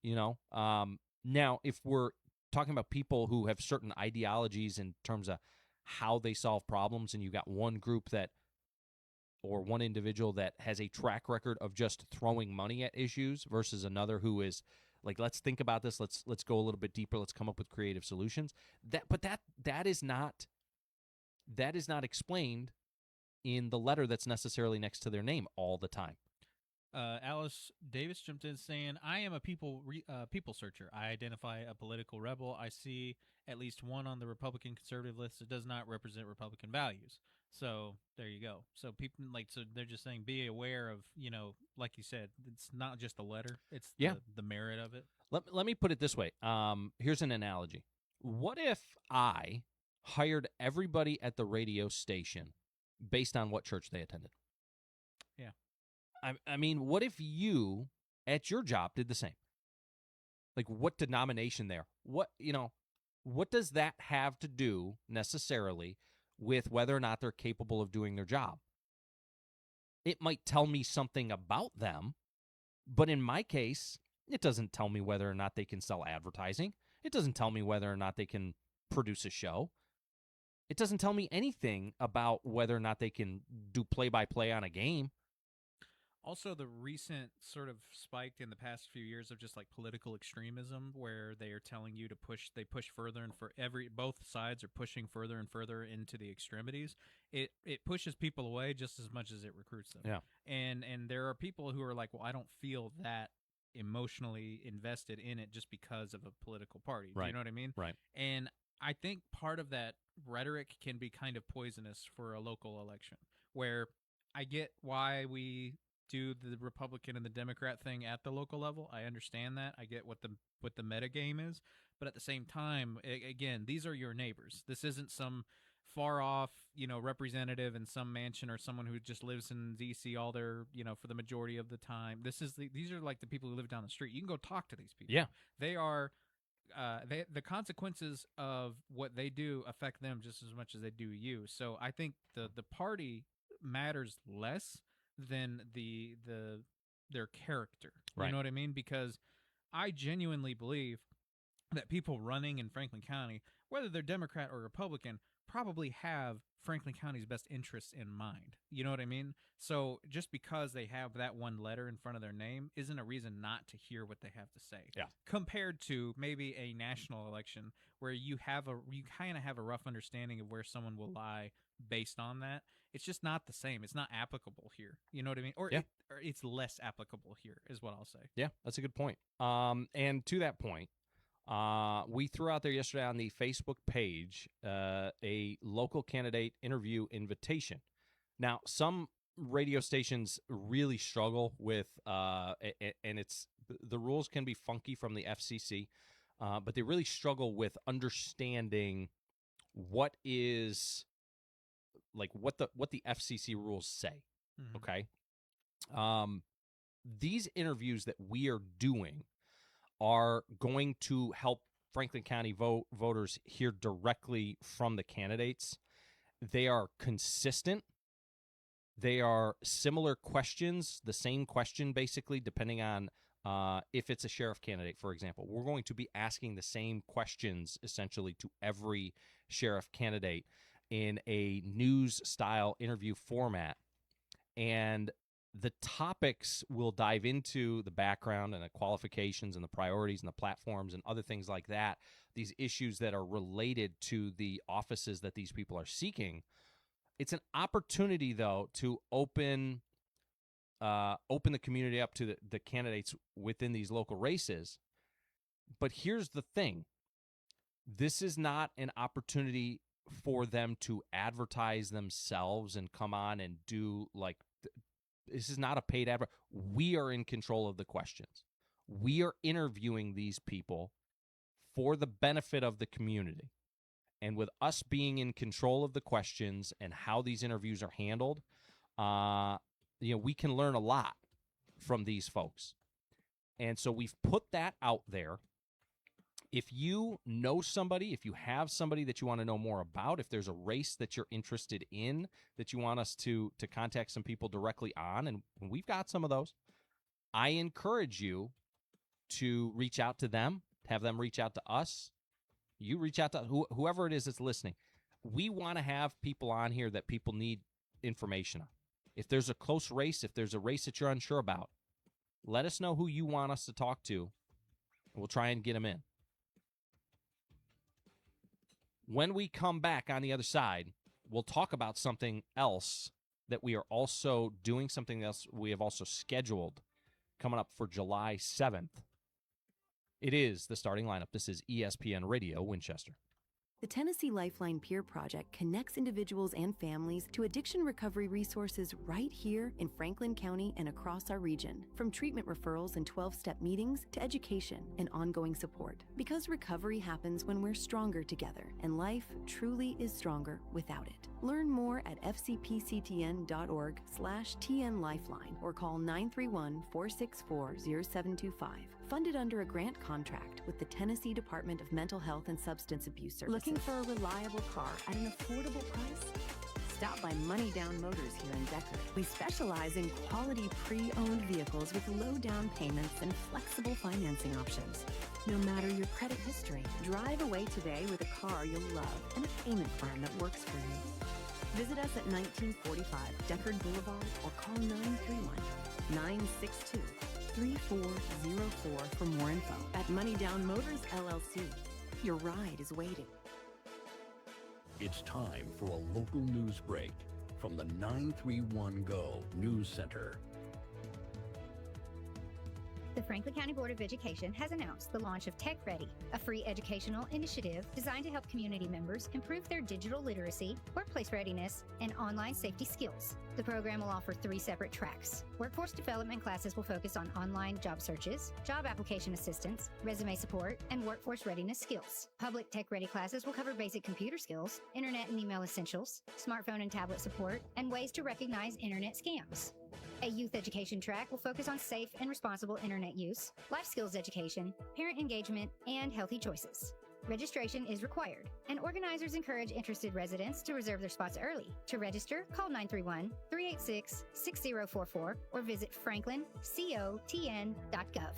Now, if we're talking about people who have certain ideologies in terms of how they solve problems, and you've got one group or one individual that has a track record of just throwing money at issues versus another who is like, let's think about this, let's go a little bit deeper, let's come up with creative solutions. That is not explained in the letter that's necessarily next to their name all the time. Alice Davis jumped in saying, I am a people searcher. I identify a political rebel. I see at least one on the Republican conservative list that does not represent Republican values. So there you go. So people so they're just saying, be aware of, like you said, it's not just the letter, it's the merit of it. Let me put it this way. Here's an analogy. What if I hired everybody at the radio station based on what church they attended? Yeah. I mean, what if you, at your job, did the same? Like, what denomination there? What does that have to do necessarily with whether or not they're capable of doing their job? It might tell me something about them, but in my case, it doesn't tell me whether or not they can sell advertising. It doesn't tell me whether or not they can produce a show. It doesn't tell me anything about whether or not they can do play-by-play on a game. Also, the recent sort of spike in the past few years of just like political extremism, where they are telling you to push further, and both sides are pushing further and further into the extremities. It pushes people away just as much as it recruits them. Yeah. And there are people who are like, well, I don't feel that emotionally invested in it just because of a political party. Right. Do you know what I mean? Right. And I think part of that rhetoric can be kind of poisonous for a local election, where I get why we do the Republican and the Democrat thing at the local level. I understand that. I get what the meta game is, but at the same time, again, these are your neighbors. This isn't some far off, representative in some mansion or someone who just lives in DC all their, for the majority of the time. These are like the people who live down the street. You can go talk to these people. Yeah. They are the consequences of what they do affect them just as much as they do you. So I think the party matters less than their character. Right. You know what I mean? Because I genuinely believe that people running in Franklin County, whether they're Democrat or Republican, probably have Franklin County's best interests in mind. You know what I mean? So just because they have that one letter in front of their name isn't a reason not to hear what they have to say. Yeah. Compared to maybe a national election where you kind of have a rough understanding of where someone will lie based on that. It's just not the same. It's not applicable here. You know what I mean? Or it's less applicable here is what I'll say. Yeah, that's a good point. And to that point, we threw out there yesterday on the Facebook page a local candidate interview invitation. Now, some radio stations really struggle with, and the rules can be funky from the FCC, but they really struggle with understanding what is like what the FCC rules say. Mhm. Okay. these interviews that we are doing are going to help Franklin County voters hear directly from the candidates. They are consistent. They are similar questions, the same question basically, depending on if it's a sheriff candidate, for example. We're going to be asking the same questions essentially to every sheriff candidate in a news-style interview format. And the topics will dive into the background and the qualifications and the priorities and the platforms and other things like that, these issues that are related to the offices that these people are seeking. It's an opportunity, though, to open the community up to the candidates within these local races. But here's the thing. This is not an opportunity for them to advertise themselves and come on and do like this is not a paid advert. We are in control of the questions. We are interviewing these people for the benefit of the community. And with us being in control of the questions and how these interviews are handled, we can learn a lot from these folks. And so we've put that out there. If you know somebody, if you have somebody that you want to know more about, if there's a race that you're interested in that you want us to contact some people directly on, and we've got some of those, I encourage you to reach out to them, have them reach out to us. You reach out to whoever it is that's listening. We want to have people on here that people need information on. If there's a close race, if there's a race that you're unsure about, let us know who you want us to talk to, and we'll try and get them in. When we come back on the other side, we'll talk about something else that we are also doing, something else we have also scheduled coming up for July 7th. It is the starting lineup. This is ESPN Radio Winchester. The Tennessee Lifeline Peer Project connects individuals and families to addiction recovery resources right here in Franklin County and across our region, from treatment referrals and 12-step meetings to education and ongoing support. Because recovery happens when we're stronger together, and life truly is stronger without it. Learn more at fcpctn.org/TNLifeline or call 931-464-0725. Funded under a grant contract with the Tennessee Department of Mental Health and Substance Abuse Services. Looking for a reliable car at an affordable price? Stop by Money Down Motors here in Decker. We specialize in quality pre-owned vehicles with low down payments and flexible financing options. No matter your credit history, drive away today with a car you'll love and a payment plan that works for you. Visit us at 1945 Deckard Boulevard or call 931-962-3404 for more info. At Money Down Motors LLC, your ride is waiting. It's time for a local news break from the 931 Go News Center. The Franklin County Board of Education has announced the launch of Tech Ready, a free educational initiative designed to help community members improve their digital literacy, workplace readiness, and online safety skills. The program will offer 3 separate tracks. Workforce development classes will focus on online job searches, job application assistance, resume support, and workforce readiness skills. Public Tech Ready classes will cover basic computer skills, internet and email essentials, smartphone and tablet support, and ways to recognize internet scams. A youth education track will focus on safe and responsible internet use, life skills education, parent engagement, and healthy choices. Registration is required, and organizers encourage interested residents to reserve their spots early. To register, call 931-386-6044 or visit franklincotn.gov.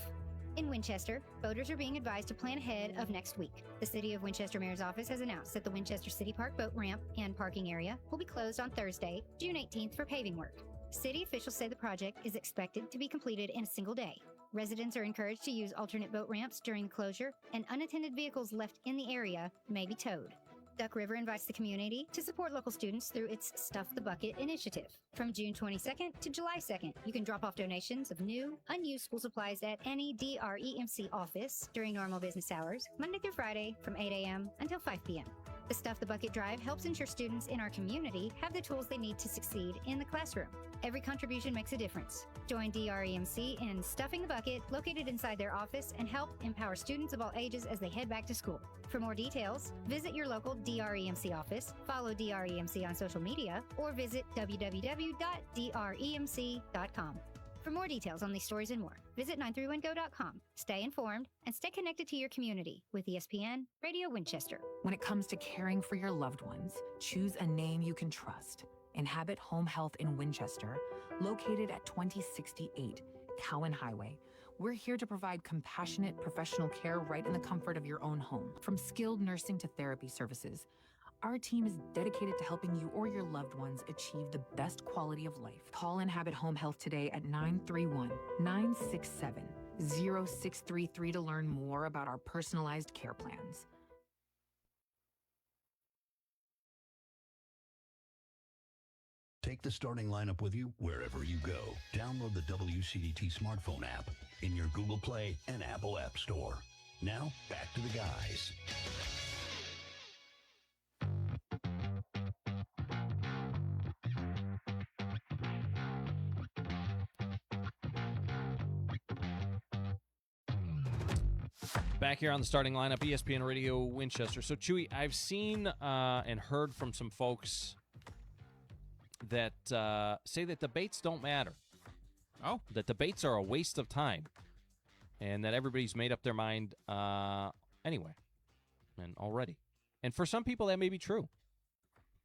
In Winchester, voters are being advised to plan ahead of next week. The City of Winchester Mayor's Office has announced that the Winchester City Park boat ramp and parking area will be closed on Thursday, June 18th for paving work. City officials say the project is expected to be completed in a single day. Residents are encouraged to use alternate boat ramps during the closure, and unattended vehicles left in the area may be towed. Duck River invites the community to support local students through its Stuff the Bucket initiative. From June 22nd to July 2nd, you can drop off donations of new, unused school supplies at any DREMC office during normal business hours, Monday through Friday from 8 a.m. until 5 p.m. The Stuff the Bucket drive helps ensure students in our community have the tools they need to succeed in the classroom. Every contribution makes a difference. Join DREMC in Stuffing the Bucket, located inside their office, and help empower students of all ages as they head back to school. For more details, visit your local DREMC office, follow DREMC on social media, or visit www.dremc.com. For more details on these stories and more, visit 931go.com. Stay informed and stay connected to your community with ESPN Radio Winchester. When it comes to caring for your loved ones, choose a name you can trust. Inhabit Home Health in Winchester, located at 2068 Cowan Highway. We're here to provide compassionate professional care right in the comfort of your own home. From skilled nursing to therapy services, our team is dedicated to helping you or your loved ones achieve the best quality of life. Call Inhabit Home Health today at 931-967-0633 to learn more about our personalized care plans. Take the starting lineup with you wherever you go. Download the WCDT smartphone app in your Google Play and Apple App Store. Now, back to the guys. Back here on the starting lineup, ESPN Radio Winchester. So, Chewy, I've seen and heard from some folks that say that debates don't matter. Oh. That debates are a waste of time. And that everybody's made up their mind anyway and already. And for some people, that may be true.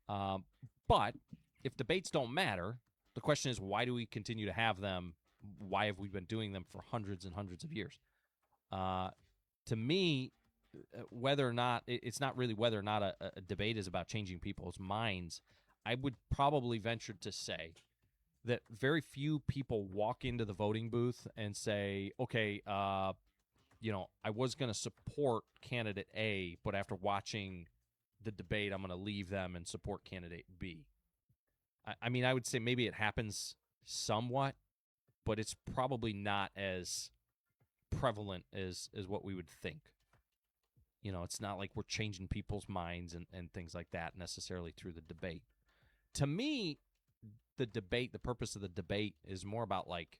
But if debates don't matter, the question is, why do we continue to have them? Why have we been doing them for hundreds and hundreds of years? To me, whether or not it's not really whether or not a debate is about changing people's minds. I would probably venture to say that very few people walk into the voting booth and say, okay, I was going to support candidate A, but after watching the debate, I'm going to leave them and support candidate B. I mean, I would say maybe it happens somewhat, but it's probably not as prevalent as what we would think. It's not like we're changing people's minds and things like that necessarily through the debate. To me, the purpose of the debate is more about, like,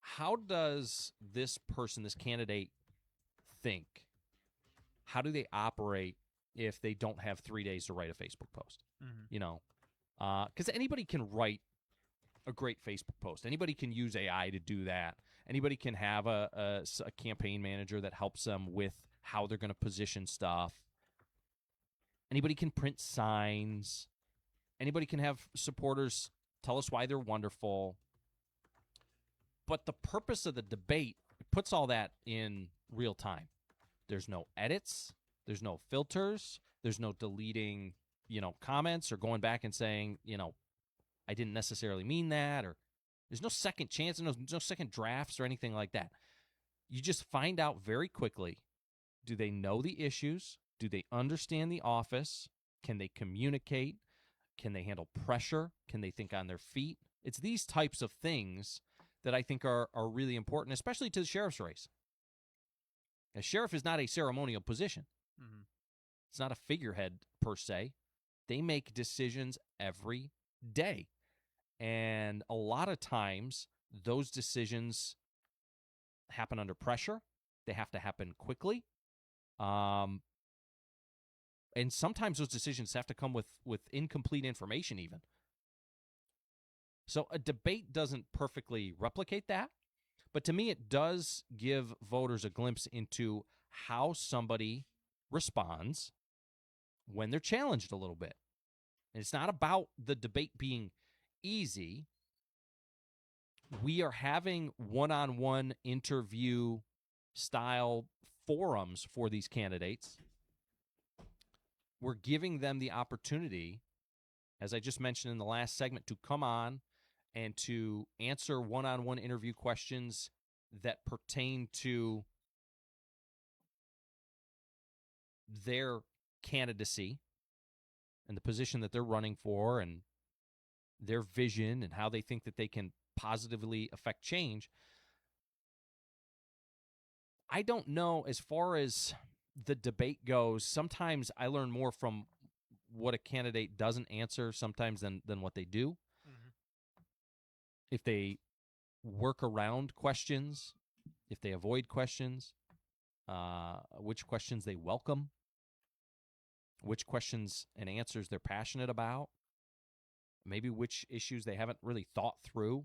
how does this person, this candidate, think? How do they operate if they don't have 3 days to write a Facebook post? Mm-hmm. Because anybody can write a great Facebook post. Anybody can use AI to do that. Anybody can have a campaign manager that helps them with how they're going to position stuff. Anybody can print signs. Anybody can have supporters tell us why they're wonderful. But the purpose of the debate puts all that in real time. There's no edits. There's no filters. There's no deleting, comments or going back and saying, I didn't necessarily mean that, or there's no second chance, no second drafts or anything like that. You just find out very quickly, do they know the issues? Do they understand the office? Can they communicate? Can they handle pressure? Can they think on their feet? It's these types of things that I think are really important, especially to the sheriff's race. A sheriff is not a ceremonial position. Mm-hmm. It's not a figurehead per se. They make decisions every day. And a lot of times, those decisions happen under pressure. They have to happen quickly. And sometimes those decisions have to come with incomplete information even. So a debate doesn't perfectly replicate that. But to me, it does give voters a glimpse into how somebody responds when they're challenged a little bit. And it's not about the debate being easy. We are having one-on-one interview style forums for these candidates. We're giving them the opportunity, as I just mentioned in the last segment, to come on and to answer one-on-one interview questions that pertain to their candidacy and the position that they're running for and their vision and how they think that they can positively affect change. I don't know, as far as the debate goes, sometimes I learn more from what a candidate doesn't answer sometimes than what they do. Mm-hmm. If they work around questions, if they avoid questions, which questions they welcome, which questions and answers they're passionate about, maybe which issues they haven't really thought through.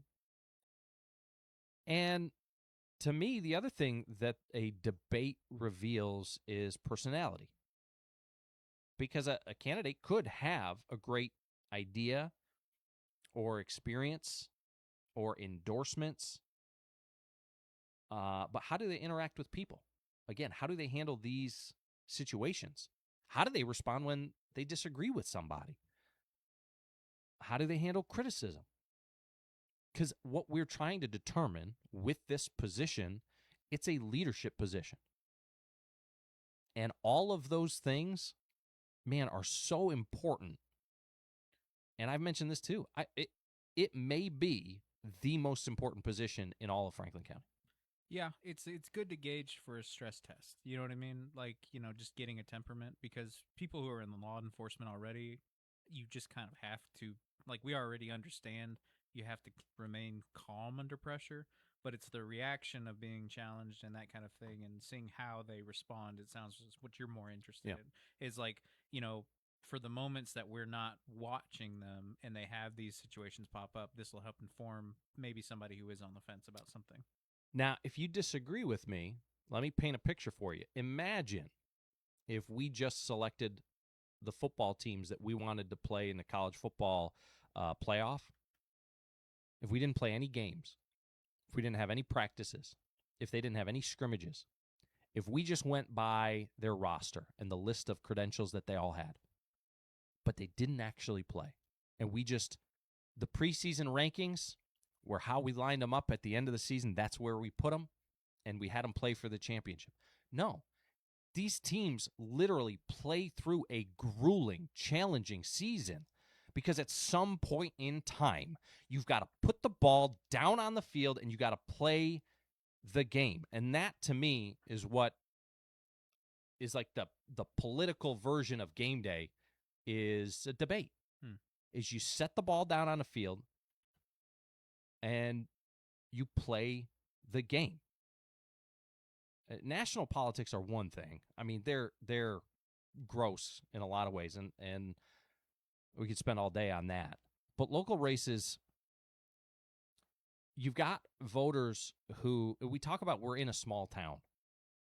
And to me, the other thing that a debate reveals is personality. Because a candidate could have a great idea or experience or endorsements, but how do they interact with people? Again, how do they handle these situations? How do they respond when they disagree with somebody? How do they handle criticism? Because what we're trying to determine with this position, it's a leadership position. And all of those things, man, are so important. And I've mentioned this too. It may be the most important position in all of Franklin County. Yeah, it's good to gauge for a stress test. You know what I mean? Like, just getting a temperament, because people who are in law enforcement already, you just kind of have to, like, we already understand you have to remain calm under pressure, but it's the reaction of being challenged and that kind of thing and seeing how they respond. It sounds what you're more interested in is like, for the moments that we're not watching them and they have these situations pop up, this will help inform maybe somebody who is on the fence about something. Now, if you disagree with me, let me paint a picture for you. Imagine if we just selected the football teams that we wanted to play in the college football playoff. If we didn't play any games, if we didn't have any practices, if they didn't have any scrimmages, if we just went by their roster and the list of credentials that they all had, but they didn't actually play, and the preseason rankings were how we lined them up at the end of the season, that's where we put them, and we had them play for the championship. No, these teams literally play through a grueling, challenging season. Because at some point in time, you've got to put the ball down on the field and you got to play the game. And that, to me, is what is like the political version of game day is a debate. Is you set the ball down on the field and you play the game. National politics are one thing. I mean, they're gross in a lot of ways, and we could spend all day on that. But local races, you've got voters who, we talk about we're in a small town,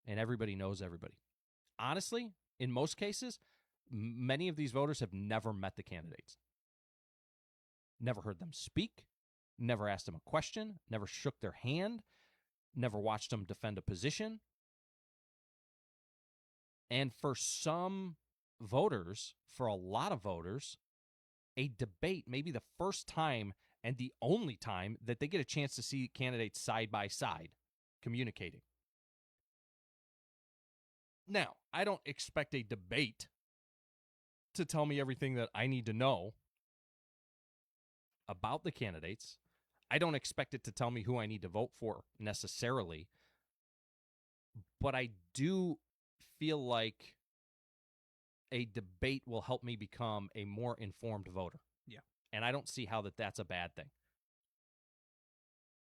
and everybody knows everybody. Honestly, in most cases, many of these voters have never met the candidates. Never heard them speak, never asked them a question, never shook their hand, never watched them defend a position. And for some voters, for a lot of voters, a debate may be the first time and the only time that they get a chance to see candidates side by side communicating. Now, I don't expect a debate to tell me everything that I need to know about the candidates. I don't expect it to tell me who I need to vote for necessarily. But I do feel like a debate will help me become a more informed voter. Yeah. And I don't see how that's a bad thing.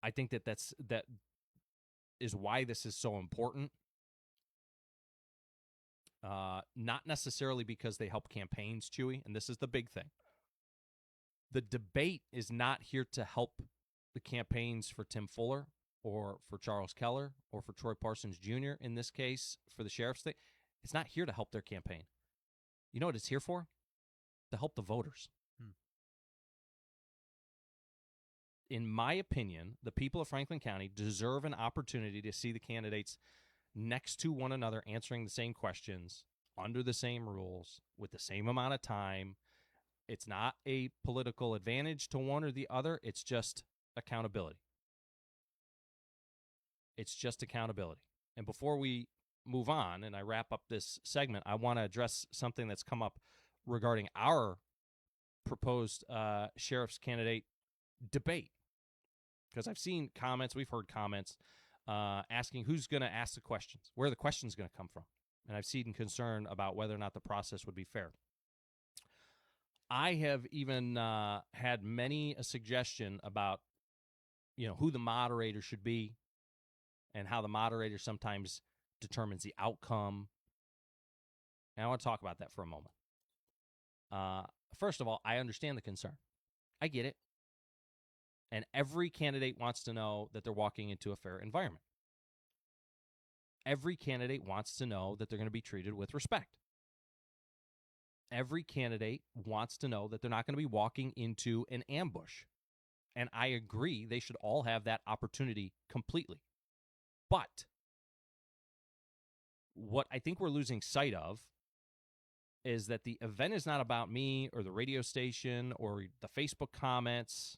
I think that is why this is so important. Not necessarily because they help campaigns, Chewy, and this is the big thing. The debate is not here to help the campaigns for Tim Fuller or for Charles Keller or for Troy Parsons Jr., in this case, for the sheriff's state. It's not here to help their campaign. You know what it's here for? To help the voters. In my opinion, the people of Franklin County deserve an opportunity to see the candidates next to one another answering the same questions, under the same rules, with the same amount of time. It's not a political advantage to one or the other. It's just accountability. It's just accountability. And before we move on and I wrap up this segment, I want to address something that's come up regarding our proposed sheriff's candidate debate. Because I've seen comments, we've heard comments asking who's going to ask the questions, where the questions going to come from. And I've seen concern about whether or not the process would be fair. I have even had many a suggestion about, who the moderator should be and how the moderator sometimes determines the outcome. And I want to talk about that for a moment. First of all, I understand the concern. I get it. And every candidate wants to know that they're walking into a fair environment. Every candidate wants to know that they're going to be treated with respect. Every candidate wants to know that they're not going to be walking into an ambush. And I agree, they should all have that opportunity completely. But what I think we're losing sight of is that the event is not about me or the radio station or the Facebook comments,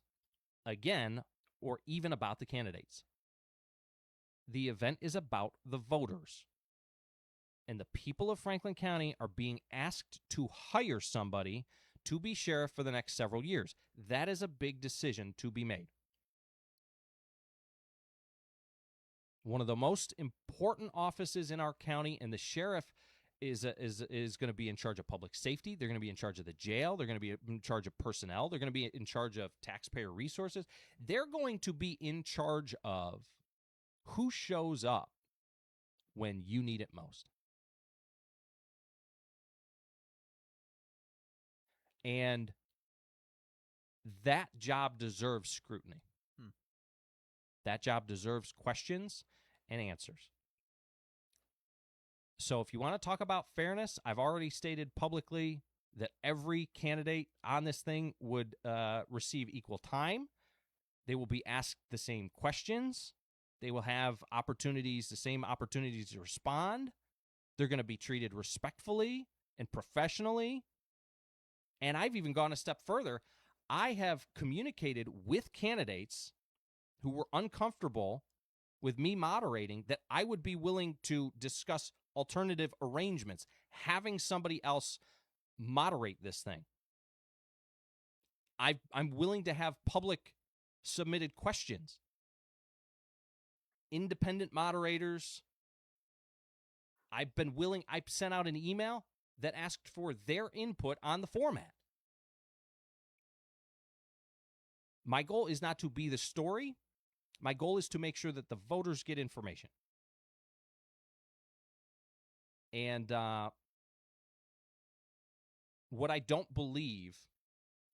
again, or even about the candidates. The event is about the voters. And the people of Franklin County are being asked to hire somebody to be sheriff for the next several years. That is a big decision to be made. One of the most important offices in our county, and the sheriff is going to be in charge of public safety. They're going to be in charge of the jail. They're going to be in charge of personnel. They're going to be in charge of taxpayer resources. They're going to be in charge of who shows up when you need it most. And that job deserves scrutiny. That job deserves questions and answers. So if you want to talk about fairness, I've already stated publicly that every candidate on this thing would receive equal time. They will be asked the same questions. They will have opportunities, the same opportunities to respond. They're going to be treated respectfully and professionally. And I've even gone a step further. I have communicated with candidates who were uncomfortable with me moderating that I would be willing to discuss alternative arrangements, having somebody else moderate this thing. I'm willing to have public submitted questions. Independent moderators. I've sent out an email that asked for their input on the format. My goal is not to be the story. My goal is to make sure that the voters get information. And what I don't believe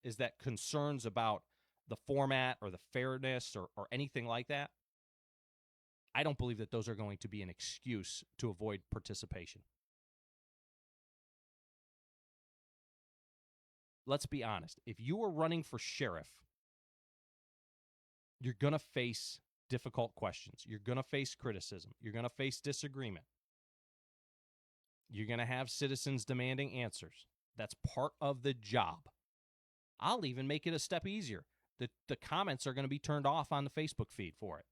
is that concerns about the format or the fairness or anything like that, I don't believe that those are going to be an excuse to avoid participation. Let's be honest. If you are running for sheriff, you're going to face difficult questions. You're going to face criticism. You're going to face disagreement. You're going to have citizens demanding answers. That's part of the job. I'll even make it a step easier. The comments are going to be turned off on the Facebook feed for it.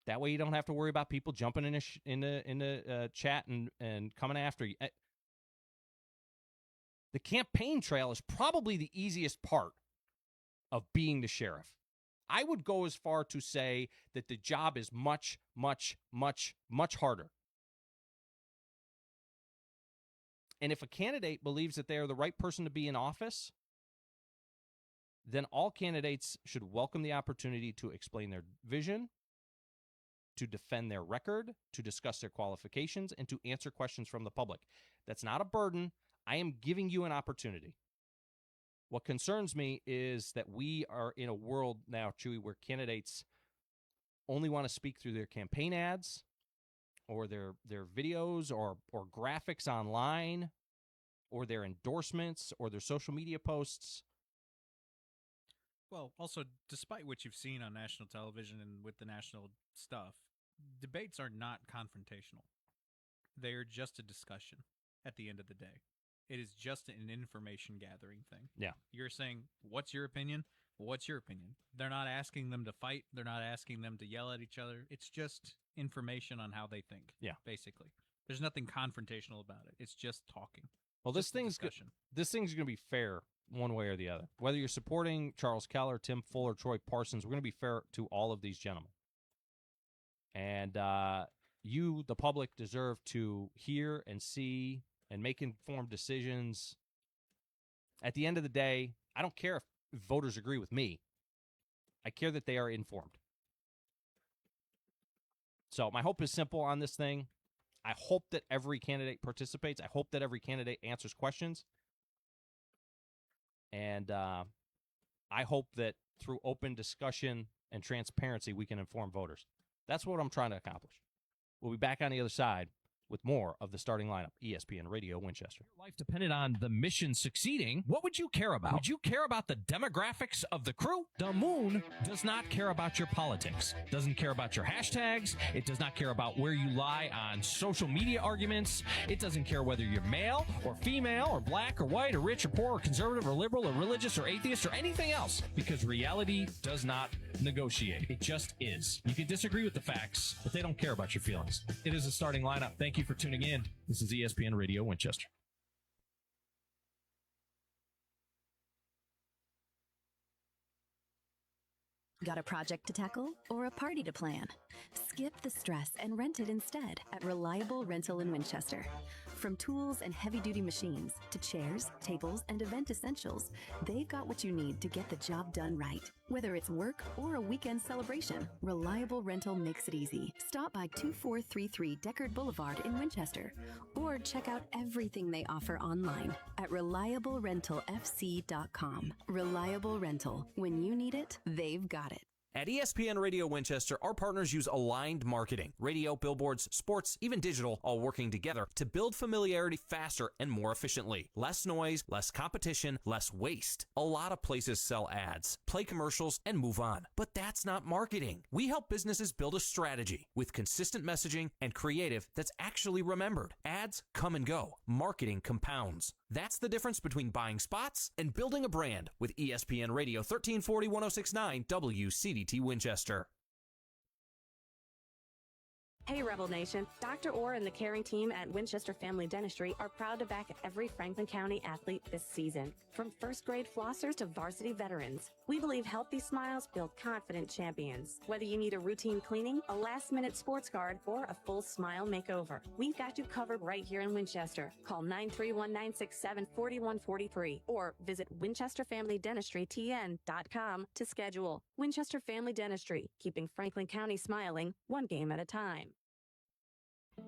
That way you don't have to worry about people jumping in the chat and coming after you. The campaign trail is probably the easiest part of being the sheriff. I would go as far to say that the job is much, much, much, much harder. And if a candidate believes that they are the right person to be in office, then all candidates should welcome the opportunity to explain their vision, to defend their record, to discuss their qualifications, and to answer questions from the public. That's not a burden. I am giving you an opportunity. What concerns me is that we are in a world now, Chewy, where candidates only want to speak through their campaign ads or their videos or graphics online or their endorsements or their social media posts. Well, also, despite what you've seen on national television and with the national stuff, debates are not confrontational. They are just a discussion at the end of the day. It is just an information gathering thing. Yeah. You're saying, what's your opinion? What's your opinion? They're not asking them to fight. They're not asking them to yell at each other. It's just information on how they think. Yeah. Basically. There's nothing confrontational about it. It's just talking. Well, this thing's going to be fair one way or the other. Whether you're supporting Charles Keller, Tim Fuller, Troy Parsons, we're going to be fair to all of these gentlemen. And you, the public, deserve to hear and see and make informed decisions. At the end of the day, I don't care if voters agree with me. I care that they are informed. So my hope is simple on this thing. I hope that every candidate participates. I hope that every candidate answers questions. And I hope that through open discussion and transparency, we can inform voters. That's what I'm trying to accomplish. We'll be back on the other side with more of the starting lineup. ESPN Radio Winchester. Your life depended on the mission succeeding. What would you care about? Would you care about the demographics of the crew? The moon does not care about your politics. Doesn't care about your hashtags. It does not care about where you lie on social media arguments. It doesn't care whether you're male or female or black or white or rich or poor or conservative or liberal or religious or atheist or anything else, because reality does not negotiate. It just is. You can disagree with the facts, but they don't care about your feelings. It is a starting lineup. Thank you for tuning in. This is ESPN Radio Winchester. Got a project to tackle or a party to plan? Skip the stress and rent it instead at Reliable Rental in Winchester. From tools and heavy-duty machines to chairs, tables, and event essentials, they've got what you need to get the job done right. Whether it's work or a weekend celebration, Reliable Rental makes it easy. Stop by 2433 Deckard Boulevard in Winchester, or check out everything they offer online at ReliableRentalFC.com. Reliable Rental. When you need it, they've got it. At ESPN Radio Winchester, our partners use aligned marketing. Radio, billboards, sports, even digital, all working together to build familiarity faster and more efficiently. Less noise, less competition, less waste. A lot of places sell ads, play commercials, and move on. But that's not marketing. We help businesses build a strategy with consistent messaging and creative that's actually remembered. Ads come and go. Marketing compounds. That's the difference between buying spots and building a brand with ESPN Radio 1340 1069 WCDT Winchester. Hey Rebel Nation, Dr. Orr and the caring team at Winchester Family Dentistry are proud to back every Franklin County athlete this season. From first grade flossers to varsity veterans, we believe healthy smiles build confident champions. Whether you need a routine cleaning, a last minute sports card, or a full smile makeover, we've got you covered right here in Winchester. Call 931-967-4143 or visit WinchesterFamilyDentistryTN.com to schedule. Winchester Family Dentistry, keeping Franklin County smiling one game at a time.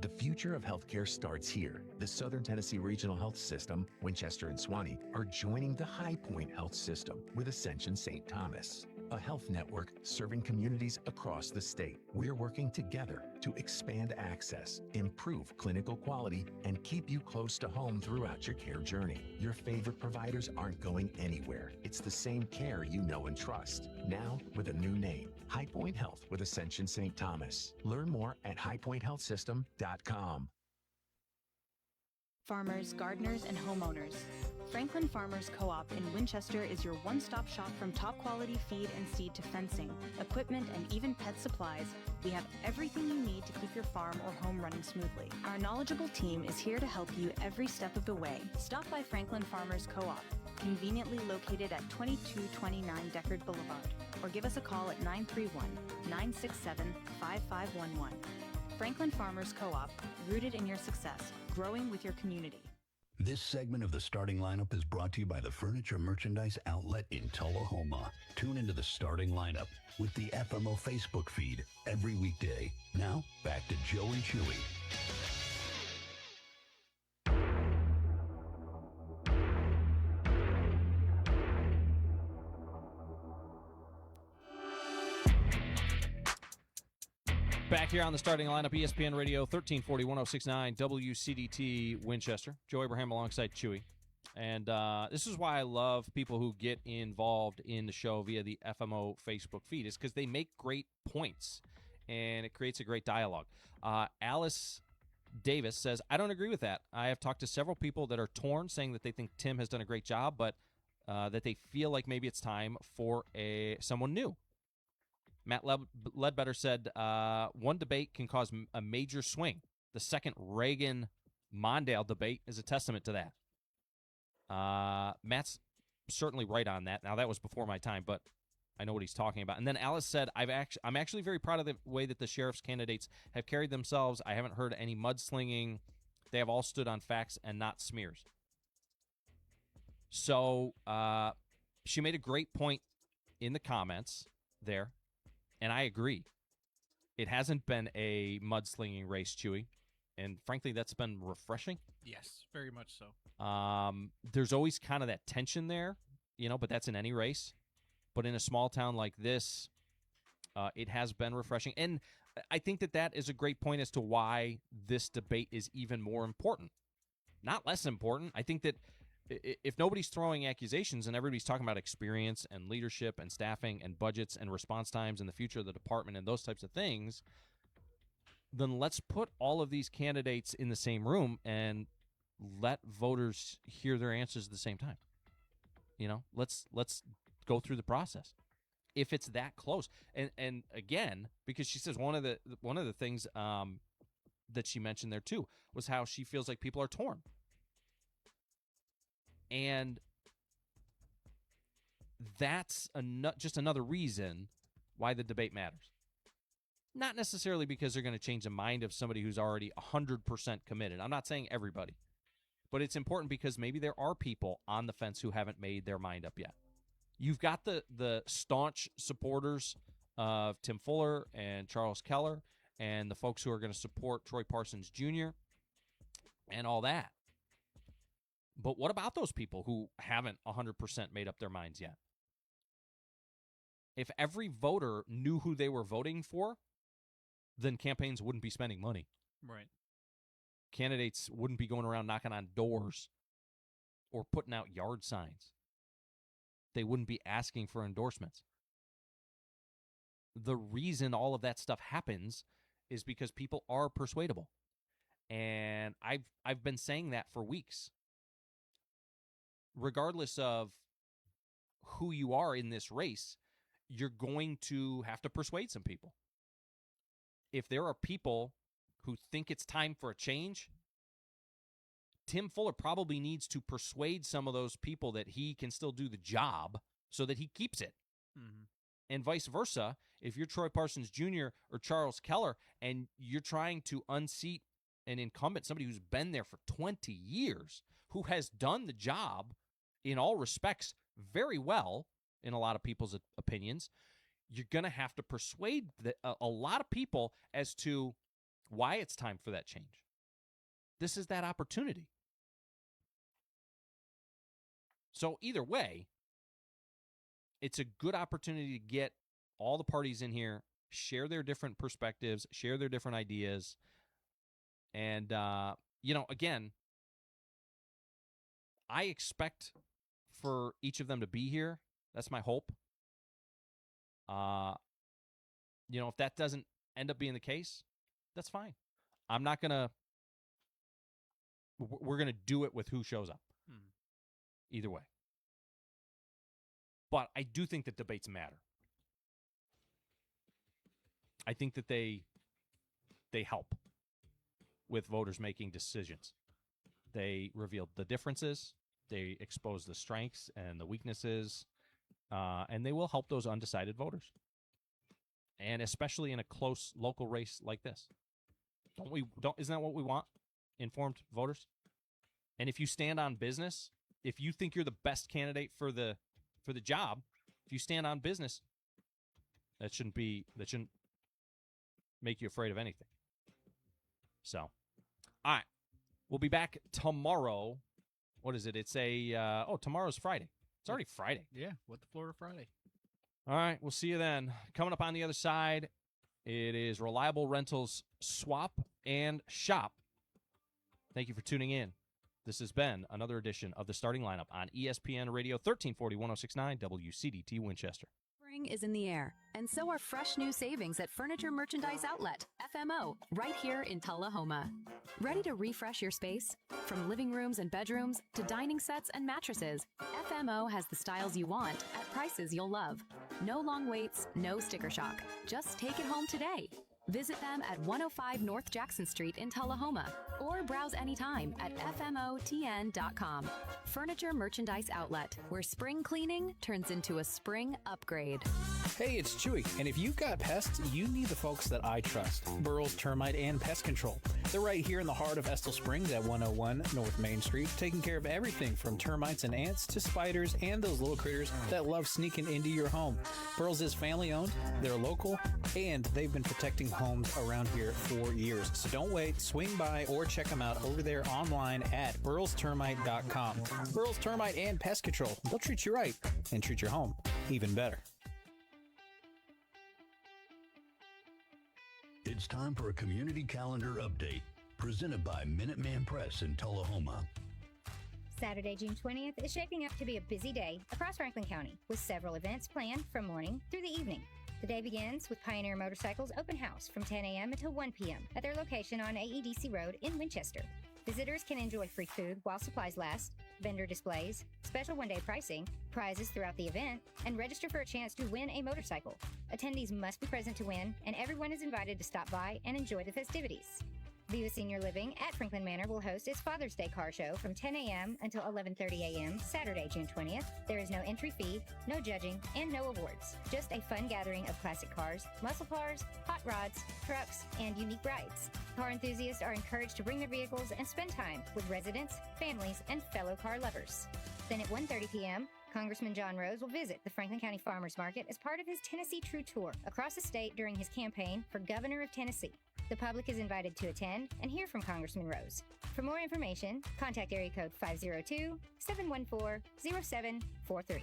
The future of healthcare starts here. The Southern Tennessee Regional Health System, Winchester and Swanee, are joining the High Point Health System with Ascension St. Thomas, a health network serving communities across the state. We're working together to expand access, improve clinical quality, and keep you close to home throughout your care journey. Your favorite providers aren't going anywhere. It's the same care you know and trust, now with a new name. High Point Health with Ascension St. Thomas. Learn more at highpointhealthsystem.com. Farmers, gardeners, and homeowners. Franklin Farmers Co-op in Winchester is your one-stop shop. From top-quality feed and seed to fencing, equipment, and even pet supplies. We have everything you need to keep your farm or home running smoothly. Our knowledgeable team is here to help you every step of the way. Stop by Franklin Farmers Co-op, conveniently located at 2229 Deckard Boulevard, or give us a call at 931-967-5511. Franklin Farmers Co-op, rooted in your success, growing with your community. This segment of the starting lineup is brought to you by the Furniture Merchandise Outlet in Tullahoma. Tune into the starting lineup with the FMO Facebook feed every weekday. Now, back to Joe and Chewy. Back here on the starting lineup, ESPN Radio 1340 1069 WCDT Winchester. Joe Abraham alongside Chewy. And this is why I love people who get involved in the show via the FMO Facebook feed, is because they make great points and it creates a great dialogue. Alice Davis says, I don't agree with that. I have talked to several people that are torn, saying that they think Tim has done a great job, but that they feel like maybe it's time for someone new. Matt Ledbetter said, one debate can cause a major swing. The second Reagan-Mondale debate is a testament to that. Matt's certainly right on that. Now, that was before my time, but I know what he's talking about. And then Alice said, I'm actually very proud of the way that the sheriff's candidates have carried themselves. I haven't heard any mudslinging. They have all stood on facts and not smears. So she made a great point in the comments there. And I agree. It hasn't been a mudslinging race, Chewy. And frankly, that's been refreshing. Yes, very much so. There's always kind of that tension there, but that's in any race. But in a small town like this, it has been refreshing. And I think that is a great point as to why this debate is even more important. Not less important. I think that if nobody's throwing accusations and everybody's talking about experience and leadership and staffing and budgets and response times and the future of the department and those types of things, then let's put all of these candidates in the same room and let voters hear their answers at the same time. Let's go through the process. If it's that close. And again, because she says one of the things that she mentioned there too was how she feels like people are torn. And that's just another reason why the debate matters. Not necessarily because they're going to change the mind of somebody who's already 100% committed. I'm not saying everybody. But it's important because maybe there are people on the fence who haven't made their mind up yet. You've got the staunch supporters of Tim Fuller and Charles Keller and the folks who are going to support Troy Parsons Jr. and all that. But what about those people who haven't 100% made up their minds yet? If every voter knew who they were voting for, then campaigns wouldn't be spending money. Right. Candidates wouldn't be going around knocking on doors or putting out yard signs. They wouldn't be asking for endorsements. The reason all of that stuff happens is because people are persuadable. And I've been saying that for weeks. Regardless of who you are in this race, you're going to have to persuade some people. If there are people who think it's time for a change, Tim Fuller probably needs to persuade some of those people that he can still do the job so that he keeps it. Mm-hmm. And vice versa, if you're Troy Parsons Jr. or Charles Keller and you're trying to unseat an incumbent, somebody who's been there for 20 years, who has done the job in all respects very well, in a lot of people's opinions, you're going to have to persuade a lot of people as to why it's time for that change. This is that opportunity. So either way, it's a good opportunity to get all the parties in here, share their different perspectives, share their different ideas. And, again, I expect for each of them to be here. That's my hope. If that doesn't end up being the case, that's fine. I'm not going to – we're going to do it with who shows up. Either way. But I do think that debates matter. I think that they help with voters making decisions. They reveal the differences. They expose the strengths and the weaknesses. And they will help those undecided voters. And especially in a close local race like this. Isn't that what we want? Informed voters? And if you stand on business, if you think you're the best candidate for the job, if you stand on business, that shouldn't make you afraid of anything. So, all right. We'll be back tomorrow. What is it? It's tomorrow's Friday. It's already Friday. Yeah, what the Florida Friday. All right, we'll see you then. Coming up on the other side, it is Reliable Rentals Swap and Shop. Thank you for tuning in. This has been another edition of the Starting Lineup on ESPN Radio 1340 1069 WCDT Winchester. Spring is in the air, and so are fresh new savings at Furniture Merchandise Outlet, FMO, right here in Tullahoma. Ready to refresh your space? From living rooms and bedrooms to dining sets and mattresses, FMO has the styles you want at prices you'll love. No long waits, no sticker shock. Just take it home today. Visit them at 105 North Jackson Street in Tullahoma or browse anytime at FMOTN.com. Furniture Merchandise Outlet, where spring cleaning turns into a spring upgrade. Hey, it's Chewy, and if you've got pests, you need the folks that I trust. Burrow's Termite and Pest Control. They're right here in the heart of Estill Springs at 101 North Main Street, taking care of everything from termites and ants to spiders and those little critters that love sneaking into your home. Burls is family owned, they're local, and they've been protecting homes around here for years. So don't wait, swing by or check them out over there online at burlstermite.com. Burls Termite and Pest Control. They'll treat you right and treat your home even better. It's time for a community calendar update presented by Minuteman Press in Tullahoma. Saturday, June 20th is shaping up to be a busy day across Franklin County with several events planned from morning through the evening. The day begins with Pioneer Motorcycles Open House from 10 a.m. until 1 p.m. at their location on AEDC Road in Winchester. Visitors can enjoy free food while supplies last, vendor displays, special one-day pricing, prizes throughout the event, and register for a chance to win a motorcycle. Attendees must be present to win, and everyone is invited to stop by and enjoy the festivities. Viva Senior Living at Franklin Manor will host its Father's Day car show from 10 a.m. until 11:30 a.m. Saturday, June 20th. There is no entry fee, no judging, and no awards. Just a fun gathering of classic cars, muscle cars, hot rods, trucks, and unique rides. Car enthusiasts are encouraged to bring their vehicles and spend time with residents, families, and fellow car lovers. Then at 1:30 p.m., Congressman John Rose will visit the Franklin County Farmers Market as part of his Tennessee True Tour across the state during his campaign for Governor of Tennessee. The public is invited to attend and hear from Congressman Rose. For more information, contact area code 502-714-0743.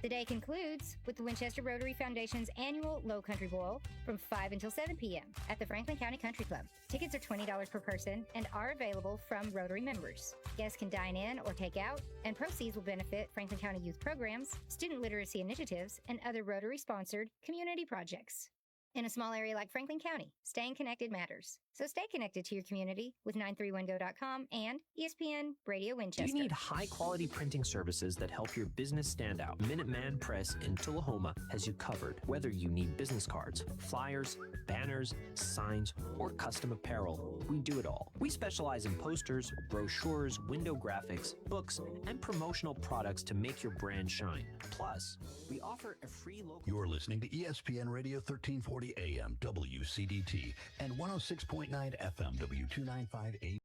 The day concludes with the Winchester Rotary Foundation's annual Low Country Boil from 5 until 7 p.m. at the Franklin County Country Club. Tickets are $20 per person and are available from Rotary members. Guests can dine in or take out, and proceeds will benefit Franklin County youth programs, student literacy initiatives, and other Rotary-sponsored community projects. In a small area like Franklin County, staying connected matters. So stay connected to your community with 931go.com and ESPN Radio Winchester. You need high-quality printing services that help your business stand out. Minuteman Press in Tullahoma has you covered. Whether you need business cards, flyers, banners, signs, or custom apparel, we do it all. We specialize in posters, brochures, window graphics, books, and promotional products to make your brand shine. Plus, we offer a free local... You're listening to ESPN Radio 1340 AM WCDT and 106.9 FM W295A.